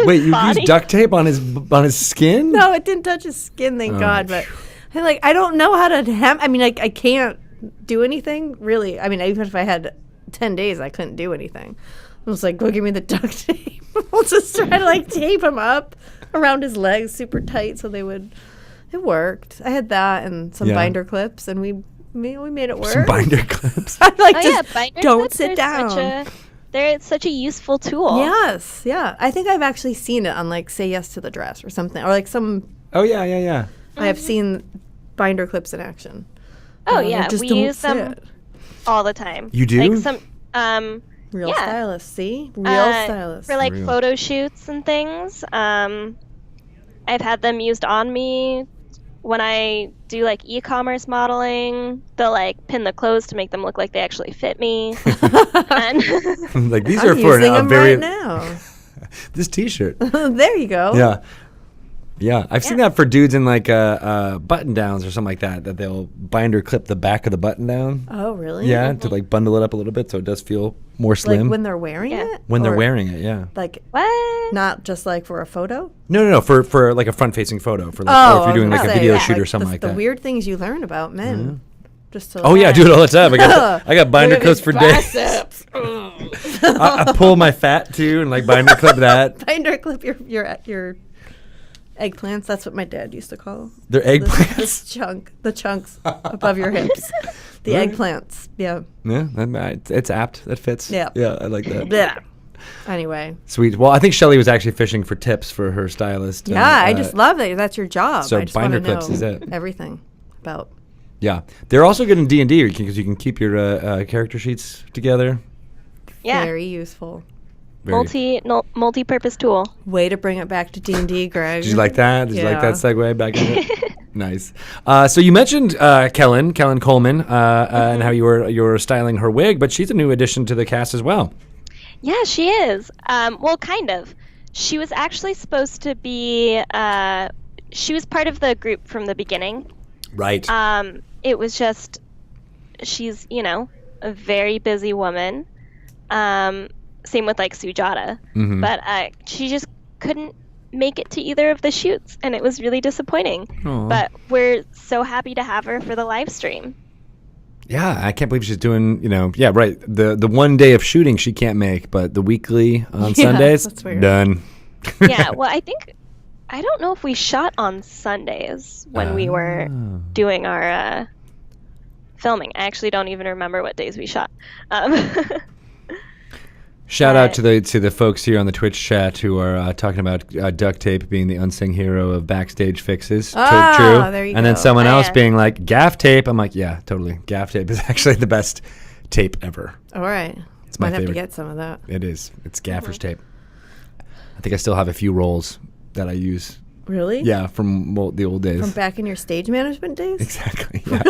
Speaker 2: Wait, you used duct tape on his skin?
Speaker 3: No, it didn't touch his skin, thank God. But I don't know how to hem. I mean, I can't do anything, really. I mean, even if I had 10 days, I couldn't do anything. I was like, go give me the duct tape. We'll just try to, like, tape him up around his legs super tight so they would. It worked. I had that and some binder clips, and we made it work.
Speaker 2: Some binder clips.
Speaker 3: I like
Speaker 5: binder
Speaker 3: don't
Speaker 5: clips
Speaker 3: sit down.
Speaker 5: They're such a useful tool.
Speaker 3: Yes, yeah. I think I've actually seen it on, like, Say Yes to the Dress or something, or like some.
Speaker 2: Oh yeah.
Speaker 3: I have seen binder clips in action.
Speaker 5: Oh yeah, we use them all the time.
Speaker 2: You do?
Speaker 5: Like some
Speaker 3: real stylists, see? Real stylists.
Speaker 5: For like photo shoots and things. I've had them used on me when I do like e-commerce modeling. They'll like pin the clothes to make them look like they actually fit me. And
Speaker 2: like these
Speaker 3: I'm
Speaker 2: are for
Speaker 3: using
Speaker 2: a
Speaker 3: them
Speaker 2: very
Speaker 3: right now.
Speaker 2: This t-shirt.
Speaker 3: There you go.
Speaker 2: Yeah. Yeah, I've seen that for dudes in like button downs or something like that they'll binder clip the back of the button down.
Speaker 3: Oh, really?
Speaker 2: Yeah, to like bundle it up a little bit so it does feel more slim.
Speaker 3: Like when they're wearing it?
Speaker 2: When they're wearing it, yeah.
Speaker 3: Like
Speaker 5: what?
Speaker 3: Not just like for a photo?
Speaker 2: No, for like a front-facing photo, for like, or if you're doing like a video shoot or something like that.
Speaker 3: The weird things you learn about men. Just to
Speaker 2: I do it all the time. I got binder clips for days. I pull my fat too and like binder clip that.
Speaker 3: Binder clip your eggplants. That's what my dad used to call them.
Speaker 2: They're eggplants?
Speaker 3: The chunks above your hips. The eggplants. Yeah.
Speaker 2: Yeah, it's apt. That fits.
Speaker 3: Yeah.
Speaker 2: Yeah, I like that.
Speaker 3: Yeah. Anyway.
Speaker 2: Sweet. Well, I think Shelly was actually fishing for tips for her stylist.
Speaker 3: Yeah, I just love it. That's your job.
Speaker 2: So
Speaker 3: I just
Speaker 2: binder
Speaker 3: wanna
Speaker 2: clips
Speaker 3: know
Speaker 2: is it.
Speaker 3: Everything about.
Speaker 2: Yeah. They're also good in D&D because you can keep your character sheets together.
Speaker 5: Yeah.
Speaker 3: Very useful.
Speaker 5: Multi-purpose tool.
Speaker 3: Way to bring it back to D&D, Greg.
Speaker 2: Did you like that? Did you like that segue back in it? Nice. So you mentioned Kelan Coleman, and how you were styling her wig, but she's a new addition to the cast as well.
Speaker 5: Yeah, she is. Well, kind of. She was actually supposed to be. She was part of the group from the beginning.
Speaker 2: Right.
Speaker 5: It was just she's a very busy woman. Same with like Sujata, but she just couldn't make it to either of the shoots, and it was really disappointing. Aww. But we're so happy to have her for the live stream.
Speaker 2: Yeah, I can't believe she's doing, right. The one day of shooting she can't make, but the weekly on Sundays,
Speaker 3: that's weird.
Speaker 2: Done.
Speaker 5: Yeah, well, I don't know if we shot on Sundays when we were doing our filming. I actually don't even remember what days we shot.
Speaker 2: Shout out to the folks here on the Twitch chat who are talking about duct tape being the unsung hero of backstage fixes. True.
Speaker 3: There you
Speaker 2: and
Speaker 3: go.
Speaker 2: then someone else being like, gaff tape. I'm like, yeah, totally. Gaff tape is actually the best tape ever.
Speaker 3: All right.
Speaker 2: It's my
Speaker 3: Might have
Speaker 2: favorite.
Speaker 3: to get some of that.
Speaker 2: It is. It's gaffer's tape. I think I still have a few rolls that I use.
Speaker 3: Really?
Speaker 2: Yeah, from the old days.
Speaker 3: From back in your stage management days?
Speaker 2: Exactly. Yeah.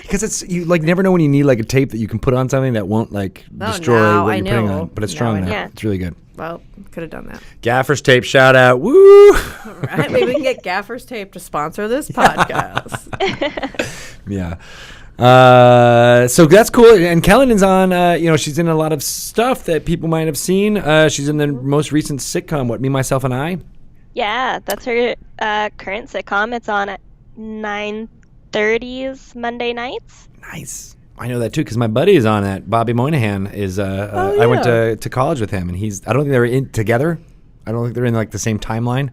Speaker 2: Because you never know when you need like a tape that you can put on something that won't destroy what you're putting on. But it's strong now. It's really good.
Speaker 3: Well, could have done that.
Speaker 2: Gaffer's tape, shout out. Woo!
Speaker 3: All right, maybe we can get Gaffer's tape to sponsor this podcast.
Speaker 2: Yeah. So that's cool. And Kelan is on, she's in a lot of stuff that people might have seen. She's in the most recent sitcom, What, Me, Myself, and I?
Speaker 5: Yeah, that's her current sitcom. It's on at 9:30s Monday nights.
Speaker 2: Nice. I know that too because my buddy is on that. Bobby Moynihan is. I went to college with him, and I don't think they were in together. I don't think they're in like the same timeline.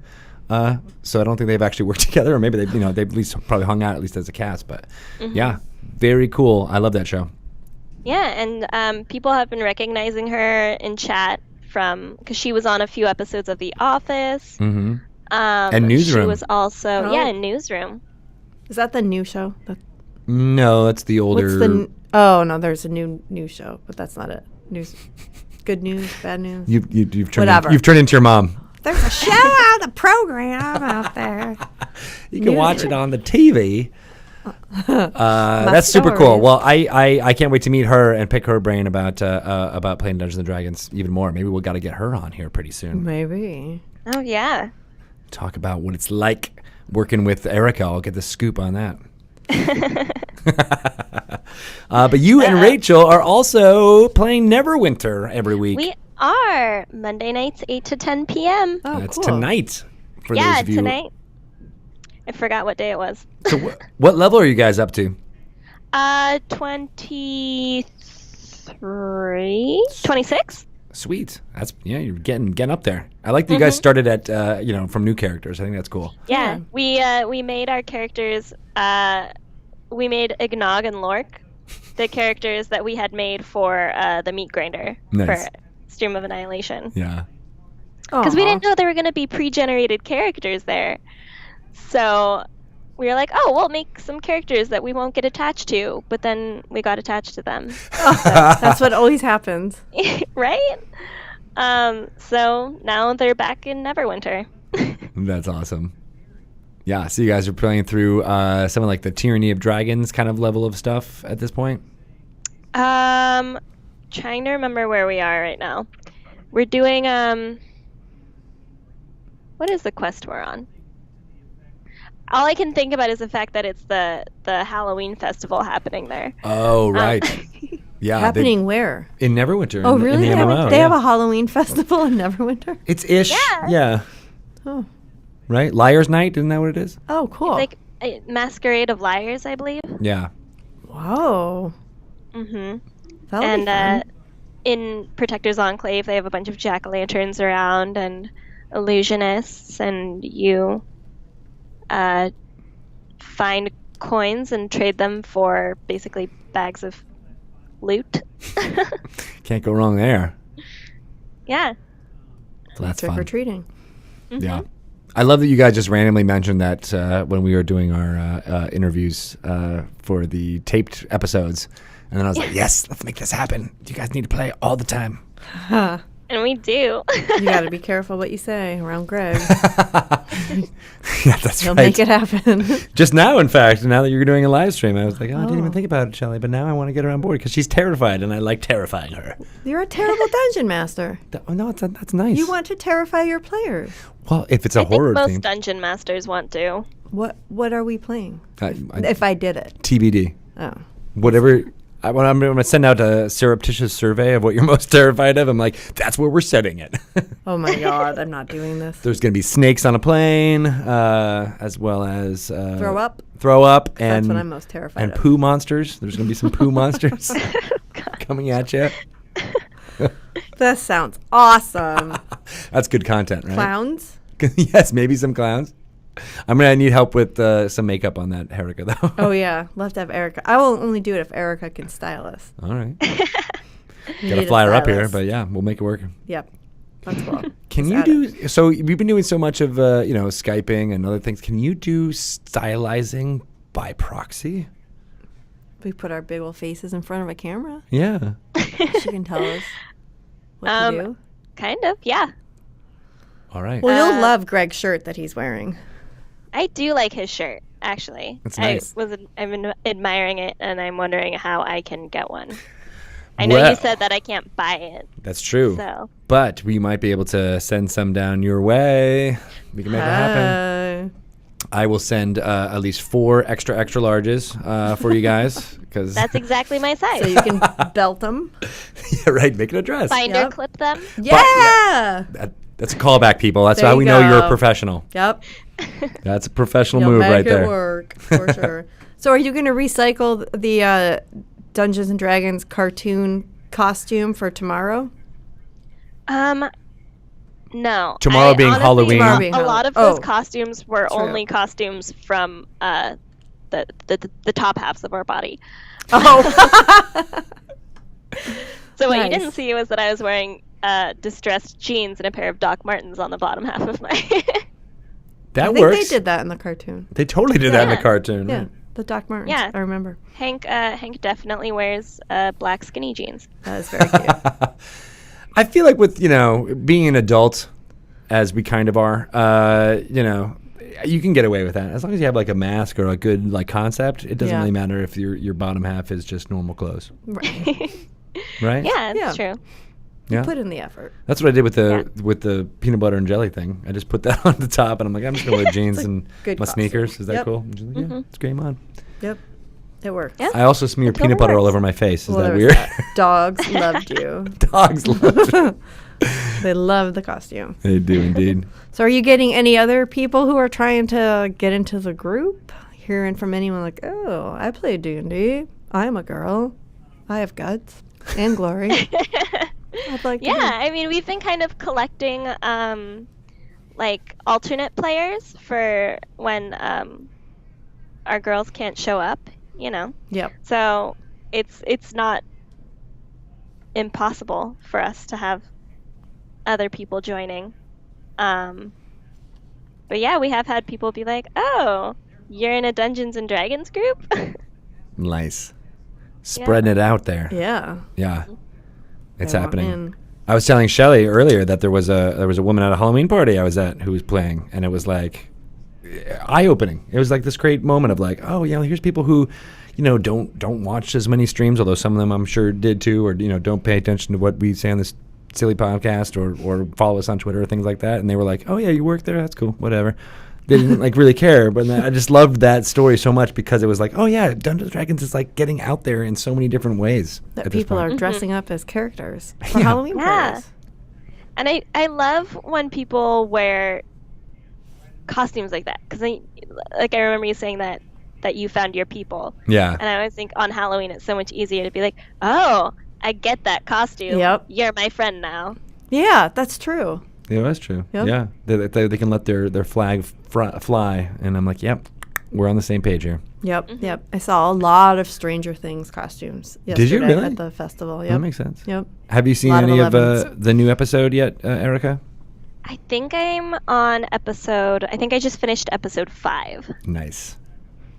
Speaker 2: So I don't think they've actually worked together, or maybe they've at least probably hung out at least as a cast. But yeah, very cool. I love that show. Yeah,
Speaker 5: and people have been recognizing her in chat because she was on a few episodes of The Office.
Speaker 2: Mm-hmm. And Newsroom.
Speaker 5: She was also in Newsroom.
Speaker 3: Is that the new show?
Speaker 2: No, that's the older.
Speaker 3: No, there's a new show, but that's not it. Good news, bad news.
Speaker 2: You've turned
Speaker 3: Whatever.
Speaker 2: You've turned into your mom.
Speaker 3: There's a show out, a program out there.
Speaker 2: You can watch it on the TV. That's super cool. Well, I can't wait to meet her and pick her brain about playing Dungeons and Dragons even more. Maybe we'll got to get her on here pretty soon.
Speaker 3: Maybe.
Speaker 5: Oh yeah.
Speaker 2: Talk about what it's like working with Erika. I'll get the scoop on that. But you and Rachel are also playing Neverwinter every week.
Speaker 5: We are Monday nights 8 to 10 p.m.
Speaker 3: Oh,
Speaker 2: That's
Speaker 3: cool.
Speaker 2: tonight. For those of you.
Speaker 5: Tonight. I forgot what day it was.
Speaker 2: So what level are you guys up to?
Speaker 5: 23, 26.
Speaker 2: Sweet. You're getting up there. I like that you guys started at from new characters. I think that's cool.
Speaker 5: Yeah. We made our characters. We made Ignog and Lork, the characters that we had made for the Meat Grinder for Stream of Annihilation.
Speaker 2: Yeah.
Speaker 5: Because we didn't know there were going to be pre-generated characters there. So we were like, we'll make some characters that we won't get attached to, but then we got attached to them.
Speaker 3: That's what always happens.
Speaker 5: Right? So now they're back in Neverwinter.
Speaker 2: That's awesome. Yeah, so you guys are playing through some of like the Tyranny of Dragons kind of level of stuff at this point?
Speaker 5: Trying to remember where we are right now. We're doing, what is the quest we're on? All I can think about is the fact that it's the Halloween festival happening there.
Speaker 2: Oh, right. Yeah.
Speaker 3: Happening where?
Speaker 2: In Neverwinter.
Speaker 3: Oh, really?
Speaker 2: In the MMO,
Speaker 3: they have a Halloween festival in Neverwinter?
Speaker 2: It's ish. Yeah.
Speaker 3: Oh.
Speaker 2: Right? Liar's Night, isn't that what it is?
Speaker 3: Oh, cool.
Speaker 5: It's like a Masquerade of Liars, I believe.
Speaker 2: Yeah.
Speaker 3: Whoa.
Speaker 5: Mm-hmm.
Speaker 3: That'll be fun.
Speaker 5: In Protector's Enclave, they have a bunch of jack-o'-lanterns around and illusionists, and you find coins and trade them for basically bags of loot.
Speaker 2: Can't go wrong there.
Speaker 5: Yeah.
Speaker 2: So that's
Speaker 3: Trick
Speaker 2: fun.
Speaker 3: or treating.
Speaker 5: Mm-hmm.
Speaker 2: Yeah. I love that you guys just randomly mentioned that when we were doing our interviews for the taped episodes. And then I was like, yes, let's make this happen. You guys need to play all the time.
Speaker 5: And we do.
Speaker 3: You got to be careful what you say around Greg.
Speaker 2: Yeah, that's
Speaker 3: He'll
Speaker 2: right.
Speaker 3: make it happen.
Speaker 2: Just now, in fact, now that you're doing a live stream, I was like, I didn't even think about it, Shelley, but now I want to get her on board because she's terrified, and I like terrifying her.
Speaker 3: You're a terrible dungeon master.
Speaker 2: No, that's nice.
Speaker 3: You want to terrify your players.
Speaker 2: Well, if it's a
Speaker 5: I
Speaker 2: horror
Speaker 5: think most
Speaker 2: theme.
Speaker 5: dungeon masters want to.
Speaker 3: What are we playing?
Speaker 2: If
Speaker 3: If I did it.
Speaker 2: TBD.
Speaker 3: Oh.
Speaker 2: Whatever. I'm going to send out a surreptitious survey of what you're most terrified of. I'm like, that's where we're setting it.
Speaker 3: Oh my God, I'm not doing this.
Speaker 2: There's going to be snakes on a plane, as well as
Speaker 3: Throw up.
Speaker 2: And
Speaker 3: That's what I'm most terrified of.
Speaker 2: poo monsters. There's going to be some poo monsters coming at you.
Speaker 3: That sounds awesome.
Speaker 2: That's good content, right?
Speaker 3: Clowns?
Speaker 2: Yes, maybe some clowns. I'm going to need help with some makeup on that Erika, though.
Speaker 3: Oh, yeah. We'll have to have Erika. I will only do it if Erika can style us.
Speaker 2: All right.
Speaker 3: We
Speaker 2: Got to
Speaker 3: need
Speaker 2: fly
Speaker 3: a
Speaker 2: her up here,
Speaker 3: stylist.
Speaker 2: but yeah, we'll make it work.
Speaker 3: Yep. That's cool.
Speaker 2: Can you do, so we've been doing so much of, Skyping and other things. Can you do stylizing by proxy?
Speaker 3: We put our big old faces in front of a camera.
Speaker 2: Yeah.
Speaker 3: She can tell us what to do.
Speaker 5: Kind of, yeah.
Speaker 2: All right.
Speaker 3: Well, you'll love Greg's shirt that he's wearing.
Speaker 5: I do like his shirt, actually.
Speaker 2: That's nice.
Speaker 5: I've been admiring it, and I'm wondering how I can get one. I know you said that I can't buy it.
Speaker 2: That's true.
Speaker 5: So.
Speaker 2: But we might be able to send some down your way. We can make it happen. I will send at least 4 extra larges for you guys because
Speaker 5: That's exactly my size.
Speaker 3: So you can belt them.
Speaker 2: yeah, right. Make it a dress.
Speaker 5: Binder
Speaker 3: Yep.
Speaker 5: clip them.
Speaker 3: Yeah.
Speaker 2: That's a callback, people. That's
Speaker 3: There
Speaker 2: how
Speaker 3: you
Speaker 2: we know you're a
Speaker 3: go.
Speaker 2: professional.
Speaker 3: Yep.
Speaker 2: That's a professional
Speaker 3: You'll
Speaker 2: move
Speaker 3: make
Speaker 2: right
Speaker 3: it
Speaker 2: there.
Speaker 3: work for sure. So are you going to recycle the Dungeons and Dragons cartoon costume for tomorrow?
Speaker 5: No.
Speaker 2: Tomorrow being Halloween.
Speaker 3: Tomorrow being
Speaker 5: A lot of
Speaker 3: Halloween.
Speaker 5: those costumes were
Speaker 3: True.
Speaker 5: only costumes from the top halves of our body.
Speaker 3: Oh.
Speaker 5: So what you
Speaker 3: Nice.
Speaker 5: didn't see was that I was wearing distressed jeans and a pair of Doc Martens on the bottom half of my.
Speaker 2: That
Speaker 3: I think
Speaker 2: works.
Speaker 3: they did that in the cartoon.
Speaker 2: They totally did that in the
Speaker 5: Yeah.
Speaker 2: cartoon.
Speaker 3: Yeah.
Speaker 2: right.
Speaker 3: The Doc Martens.
Speaker 5: Yeah.
Speaker 3: I remember.
Speaker 5: Hank definitely wears black skinny jeans.
Speaker 3: That is very cute.
Speaker 2: I feel like with, being an adult, as we kind of are, you can get away with that. As long as you have like a mask or a good like concept, it doesn't
Speaker 3: Yeah.
Speaker 2: really matter if your bottom half is just normal clothes.
Speaker 3: Right.
Speaker 2: Right?
Speaker 5: Yeah,
Speaker 3: Yeah.
Speaker 5: it's true.
Speaker 2: Yeah.
Speaker 3: Put in the effort.
Speaker 2: That's what I did with the peanut butter and jelly thing. I just put that on the top and I'm like, I'm just gonna wear jeans
Speaker 3: like
Speaker 2: and
Speaker 3: good
Speaker 2: my
Speaker 3: costume.
Speaker 2: sneakers. Is that
Speaker 3: Yep.
Speaker 2: cool? And she's like, yeah, it's game on.
Speaker 3: Yep. It works.
Speaker 5: Yeah.
Speaker 2: I also smear
Speaker 5: It totally
Speaker 2: peanut butter all
Speaker 5: works.
Speaker 2: over my face. Is
Speaker 3: Well,
Speaker 2: that
Speaker 3: there's
Speaker 2: weird?
Speaker 3: that. Dogs loved you.
Speaker 2: Dogs love it.
Speaker 3: They love the costume.
Speaker 2: They do indeed.
Speaker 3: So are you getting any other people who are trying to get into the group? Hearing from anyone like, oh, I play D&D. I'm a girl. I have guts and glory. I'd like to
Speaker 5: Yeah,
Speaker 3: do-
Speaker 5: I mean, we've been kind of collecting like alternate players for when our girls can't show up,
Speaker 3: Yep.
Speaker 5: So it's not impossible for us to have other people joining. But yeah, we have had people be like, "Oh, you're in a Dungeons and Dragons group?"
Speaker 2: Nice. Spreading it out there.
Speaker 3: Yeah.
Speaker 2: Yeah. It's
Speaker 3: I want
Speaker 2: happening.
Speaker 3: in.
Speaker 2: I was telling Shelly earlier that there was a woman at a Halloween party I was at who was playing, and it was like eye opening. It was like this great moment of like, oh, here's people who, don't watch as many streams, although some of them I'm sure did too, or don't pay attention to what we say on this silly podcast or follow us on Twitter or things like that. And they were like, oh yeah, you work there, that's cool, whatever. They didn't like really care, but I just loved that story so much because it was like, oh yeah, Dungeons and Dragons is like getting out there in so many different ways.
Speaker 3: That
Speaker 2: at this
Speaker 3: people
Speaker 2: point.
Speaker 3: are dressing up as characters for
Speaker 2: Yeah.
Speaker 3: Halloween
Speaker 5: Yeah.
Speaker 3: parties.
Speaker 5: And I love when people wear costumes like that because I remember you saying that you found your people.
Speaker 2: Yeah.
Speaker 5: And I always think on Halloween it's so much easier to be like, oh, I get that costume.
Speaker 3: Yep.
Speaker 5: You're my friend now.
Speaker 3: Yeah, that's true.
Speaker 2: Yeah, that's true.
Speaker 3: Yep.
Speaker 2: Yeah, they can let their flag fly, and I'm like, yep, we're on the same page here.
Speaker 3: Yep, yep. I saw a lot of Stranger Things costumes
Speaker 2: Did
Speaker 3: yesterday
Speaker 2: you really?
Speaker 3: at the festival. Yep.
Speaker 2: That makes sense.
Speaker 3: Yep.
Speaker 2: Have you seen
Speaker 3: Lot of
Speaker 2: any of
Speaker 3: 11s.
Speaker 2: the new episode yet, Erica?
Speaker 5: I think I'm on I think I just finished episode 5.
Speaker 2: Nice.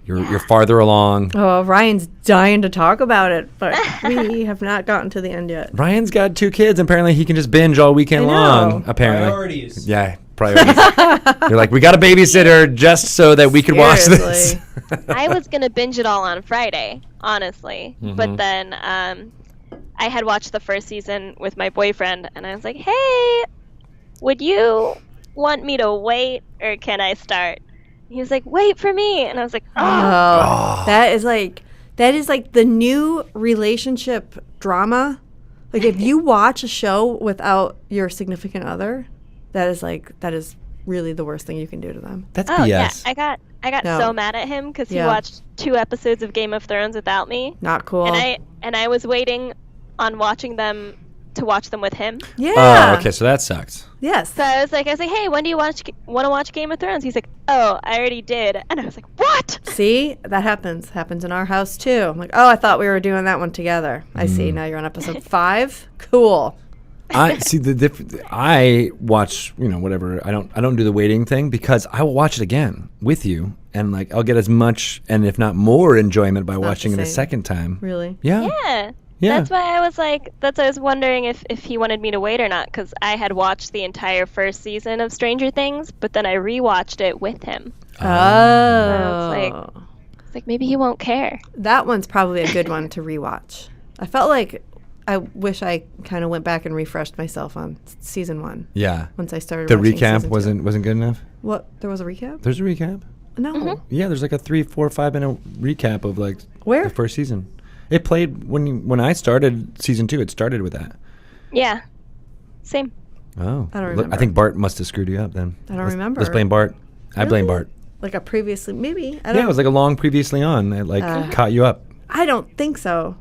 Speaker 2: You're farther along.
Speaker 3: Oh, Ryan's dying to talk about it, but we have not gotten to the end yet.
Speaker 2: Ryan's got 2 kids. Apparently, he can just binge all weekend
Speaker 3: I know.
Speaker 2: long. Apparently,
Speaker 4: Priorities.
Speaker 2: yeah, priorities. You're like, we got a babysitter just so that we could watch this.
Speaker 3: Seriously.
Speaker 5: I was going to binge it all on Friday, honestly. But then I had watched the first season with my boyfriend, and I was like, hey, would you want me to wait, or can I start? He was like, wait for me. And I was like, oh.
Speaker 3: That is like the new relationship drama. Like if you watch a show without your significant other, that is really the worst thing you can do to them.
Speaker 2: That's
Speaker 5: Oh,
Speaker 2: BS.
Speaker 5: yeah. I got
Speaker 3: No.
Speaker 5: so mad at him because he
Speaker 3: Yeah.
Speaker 5: watched 2 episodes of Game of Thrones without me.
Speaker 3: Not cool.
Speaker 5: And I was waiting on watching them to watch them with him.
Speaker 3: Yeah.
Speaker 2: Oh, okay, so that sucks.
Speaker 3: Yes.
Speaker 5: So I was like, hey, when do you want to watch Game of Thrones? He's like, oh, I already did. And I was like, what?
Speaker 3: See, that happens in our house too. I'm like, oh, I thought we were doing that one together. I see. Now you're on episode 5. Cool.
Speaker 2: I see I watch, whatever. I don't do the waiting thing because I will watch it again with you, and like I'll get as much and if not more enjoyment by watching it a
Speaker 3: same.
Speaker 2: second time.
Speaker 3: Really?
Speaker 2: Yeah.
Speaker 5: Yeah.
Speaker 2: Yeah.
Speaker 5: That's why I was wondering if he wanted me to wait or not, because I had watched the entire first season of Stranger Things, but then I rewatched it with him.
Speaker 3: Oh.
Speaker 5: It's like maybe he won't care.
Speaker 3: That one's probably a good one to rewatch. I felt like I wish I kind of went back and refreshed myself on season 1
Speaker 2: Yeah.
Speaker 3: once I started
Speaker 2: The
Speaker 3: watching
Speaker 2: recap
Speaker 3: season 2.
Speaker 2: wasn't good enough.
Speaker 3: What? There was a recap?
Speaker 2: There's a recap.
Speaker 3: No.
Speaker 2: Yeah, there's like a 3, 4, 5 minute recap of like
Speaker 3: Where?
Speaker 2: the first season. It played when I started season 2. It started with that.
Speaker 5: Yeah. Same.
Speaker 2: Oh,
Speaker 3: I don't
Speaker 2: Look,
Speaker 3: remember.
Speaker 2: I think Bart must have screwed you up then.
Speaker 3: I don't remember.
Speaker 2: Let's blame Bart. I blame
Speaker 3: Really?
Speaker 2: Bart.
Speaker 3: Like a previously, maybe. I don't.
Speaker 2: Yeah, it was like a long previously on. It like caught you up.
Speaker 3: I don't think so.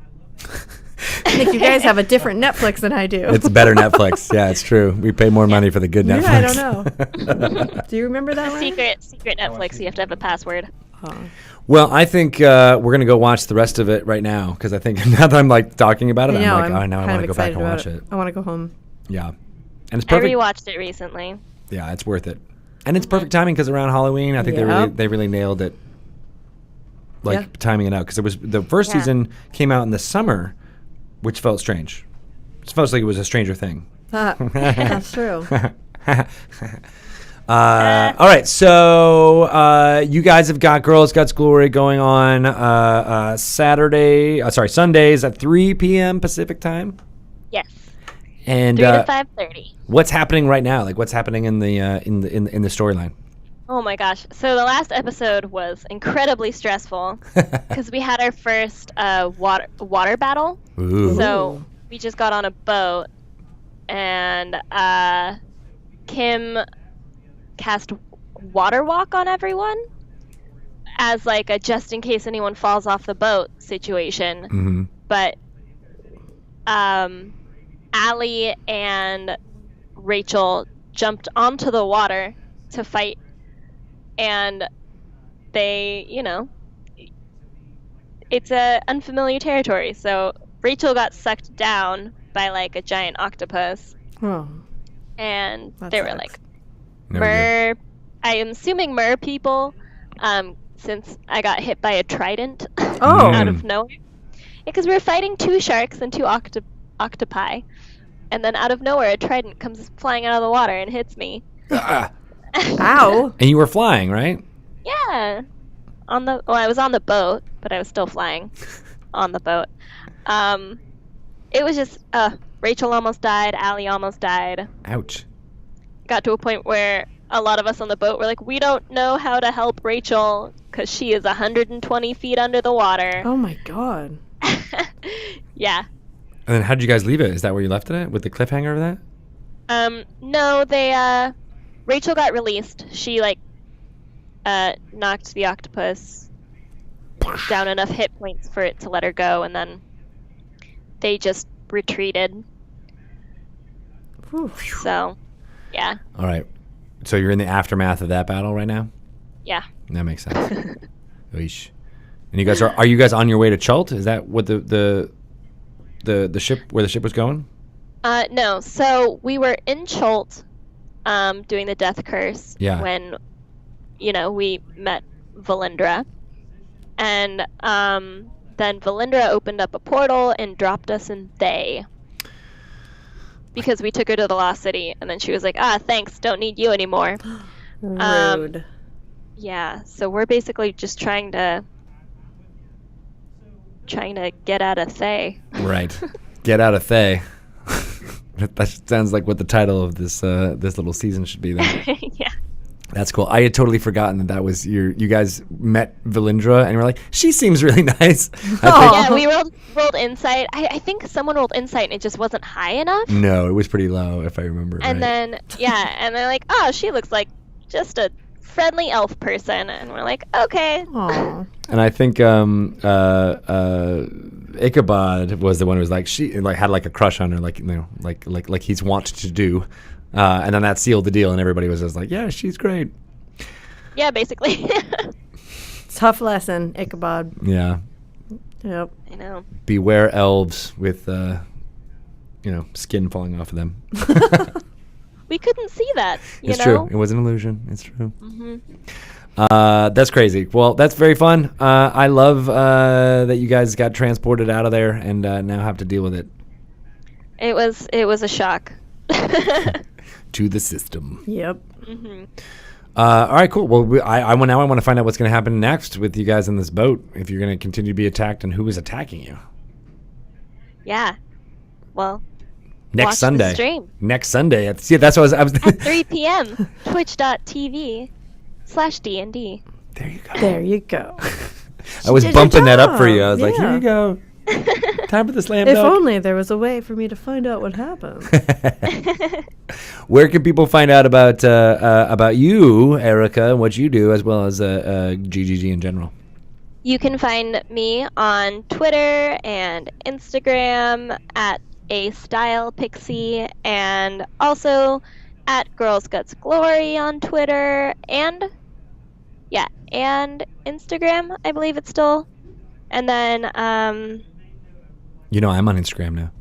Speaker 3: I think you guys have a different Netflix than I do.
Speaker 2: It's better Netflix. Yeah, it's true. We pay more money for the good Netflix.
Speaker 3: Yeah, I don't know. Do you remember that one?
Speaker 5: Secret Netflix. You have to have a password.
Speaker 3: Oh.
Speaker 2: Well, I think we're gonna go watch the rest of it right now because I think now that I'm like talking about it,
Speaker 3: I know,
Speaker 2: I'm like, oh, now I
Speaker 3: kind
Speaker 2: want
Speaker 3: of
Speaker 2: to go back
Speaker 3: excited
Speaker 2: and
Speaker 3: about
Speaker 2: watch it.
Speaker 3: I want to go home.
Speaker 2: Yeah, and it's
Speaker 5: I
Speaker 2: perfect.
Speaker 5: rewatched it recently.
Speaker 2: Yeah, it's worth it, and it's perfect timing because around Halloween, I think
Speaker 3: Yep.
Speaker 2: they really nailed it, like
Speaker 3: Yeah.
Speaker 2: timing it out because it was the first
Speaker 5: Yeah.
Speaker 2: season came out in the summer, which felt strange. It felt like it was a Stranger Thing.
Speaker 3: That's true.
Speaker 2: All right, so you guys have got Girls Guts Glory going on Sundays at 3 p.m. Pacific time.
Speaker 5: Yes.
Speaker 2: And
Speaker 5: 3 to 5:30.
Speaker 2: what's happening right now? Like, what's happening in the storyline?
Speaker 5: Oh my gosh. So the last episode was incredibly stressful because we had our first water battle.
Speaker 2: Ooh.
Speaker 5: So we just got on a boat and Kim cast water walk on everyone as like a just in case anyone falls off the boat situation.
Speaker 2: Mm-hmm.
Speaker 5: But Allie and Rachel jumped onto the water to fight, and they, it's a unfamiliar territory. So Rachel got sucked down by like a giant octopus,
Speaker 3: Oh,
Speaker 5: and
Speaker 3: that
Speaker 5: they were
Speaker 3: sucks.
Speaker 5: like
Speaker 2: Never
Speaker 5: mer. I am assuming mer people, since I got hit by a trident
Speaker 3: Oh.
Speaker 5: out of nowhere. Because we were fighting 2 sharks and 2 octopi, and then out of nowhere a trident comes flying out of the water and hits me.
Speaker 3: Ow.
Speaker 2: And you were flying, right?
Speaker 5: Yeah. I was on the boat, but I was still flying on the boat. It was just Rachel almost died, Allie almost died.
Speaker 2: Ouch.
Speaker 5: Got to a point where a lot of us on the boat were like, we don't know how to help Rachel because she is 120 feet under the water.
Speaker 3: Oh my god.
Speaker 5: Yeah.
Speaker 2: And then how did you guys leave it? Is that where you left it at? With the cliffhanger of that?
Speaker 5: No, Rachel got released. She knocked the octopus down enough hit points for it to let her go, and then they just retreated.
Speaker 3: Whew.
Speaker 5: So, yeah.
Speaker 2: All right. So you're in the aftermath of that battle right now?
Speaker 5: Yeah.
Speaker 2: That makes sense. Oish. And you guys are you guys on your way to Chult? Is that what the ship where the ship was going?
Speaker 5: No. So we were in Chult, doing the death curse.
Speaker 2: Yeah.
Speaker 5: When, we met Valindra, and then Valindra opened up a portal and dropped us in Thay. Because we took her to the Lost City, and then she was like, thanks, don't need you anymore.
Speaker 3: Rude.
Speaker 5: Yeah, so we're basically just trying to get out of Thay.
Speaker 2: Right. Get out of Thay. That sounds like what the title of this little season should be then.
Speaker 5: Yeah.
Speaker 2: That's cool. I had totally forgotten that was you guys met Valindra and you were like, she seems really nice.
Speaker 5: Yeah, we rolled insight. I think someone rolled insight and it just wasn't high enough.
Speaker 2: No, it was pretty low if I remember
Speaker 5: And
Speaker 2: right.
Speaker 5: then, and they're like, oh, she looks like just a friendly elf person. And we're like, okay.
Speaker 3: Aw.
Speaker 2: And I think Ichabod was the one who was like she had like a crush on her, like he's wanted to do, and then that sealed the deal, and everybody was just like, yeah, she's great.
Speaker 5: Yeah, basically.
Speaker 3: Tough lesson, Ichabod.
Speaker 2: Yeah.
Speaker 3: Yep.
Speaker 5: I know.
Speaker 2: Beware elves with skin falling off of them.
Speaker 5: We couldn't see that.
Speaker 2: It's true. It was an illusion. It's true.
Speaker 5: Mm-hmm.
Speaker 2: That's crazy. Well, that's very fun. I love that you guys got transported out of there and now have to deal with it.
Speaker 5: It was a shock.
Speaker 2: To the system.
Speaker 3: Yep.
Speaker 5: Mm-hmm.
Speaker 2: All right, cool. Well, I want to find out what's going to happen next with you guys in this boat. If you're going to continue to be attacked and who is attacking you.
Speaker 5: Yeah. Well,
Speaker 2: Next
Speaker 5: watch
Speaker 2: Sunday.
Speaker 5: the stream.
Speaker 2: Next Sunday. That's what I was.
Speaker 5: At 3 p.m. Twitch.tv/DND.
Speaker 2: There you go.
Speaker 3: There you go.
Speaker 2: I was
Speaker 3: did her
Speaker 2: bumping that up for you. I was
Speaker 3: job,
Speaker 2: like, here
Speaker 3: yeah.
Speaker 2: you go. Time for the slam
Speaker 3: If
Speaker 2: dunk.
Speaker 3: only there was a way for me to find out what happened.
Speaker 2: Where can people find out about you, Erika, and what you do, as well as GGG in general?
Speaker 5: You can find me on Twitter and Instagram at @AStylePixie, and also at Girls Guts Glory on Twitter and Instagram. I believe it's still. And then
Speaker 2: I'm on Instagram now.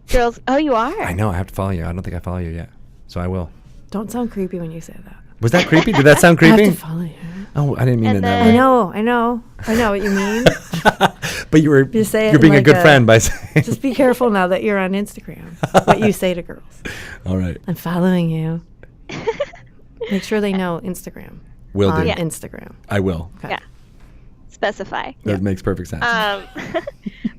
Speaker 5: girls. Oh, you are.
Speaker 2: I know. I have to follow you. I don't think I follow you yet, so I will.
Speaker 3: Don't sound creepy when you say that.
Speaker 2: Was that creepy? Did that sound
Speaker 3: I have
Speaker 2: creepy?
Speaker 3: to follow you.
Speaker 2: Oh, I didn't mean
Speaker 5: And
Speaker 2: it that
Speaker 5: then-
Speaker 2: way.
Speaker 3: I know what you mean.
Speaker 2: But you're
Speaker 3: say it
Speaker 2: you're being
Speaker 3: in
Speaker 2: a good
Speaker 3: like
Speaker 2: friend by saying.
Speaker 3: Just be careful now that you're on Instagram. What you say to girls.
Speaker 2: All right,
Speaker 3: I'm following you. Make sure they know Instagram.
Speaker 2: will
Speaker 3: on
Speaker 2: do.
Speaker 5: Yeah.
Speaker 3: Instagram.
Speaker 2: I will.
Speaker 3: Okay.
Speaker 5: Yeah. Specify.
Speaker 2: That makes perfect sense.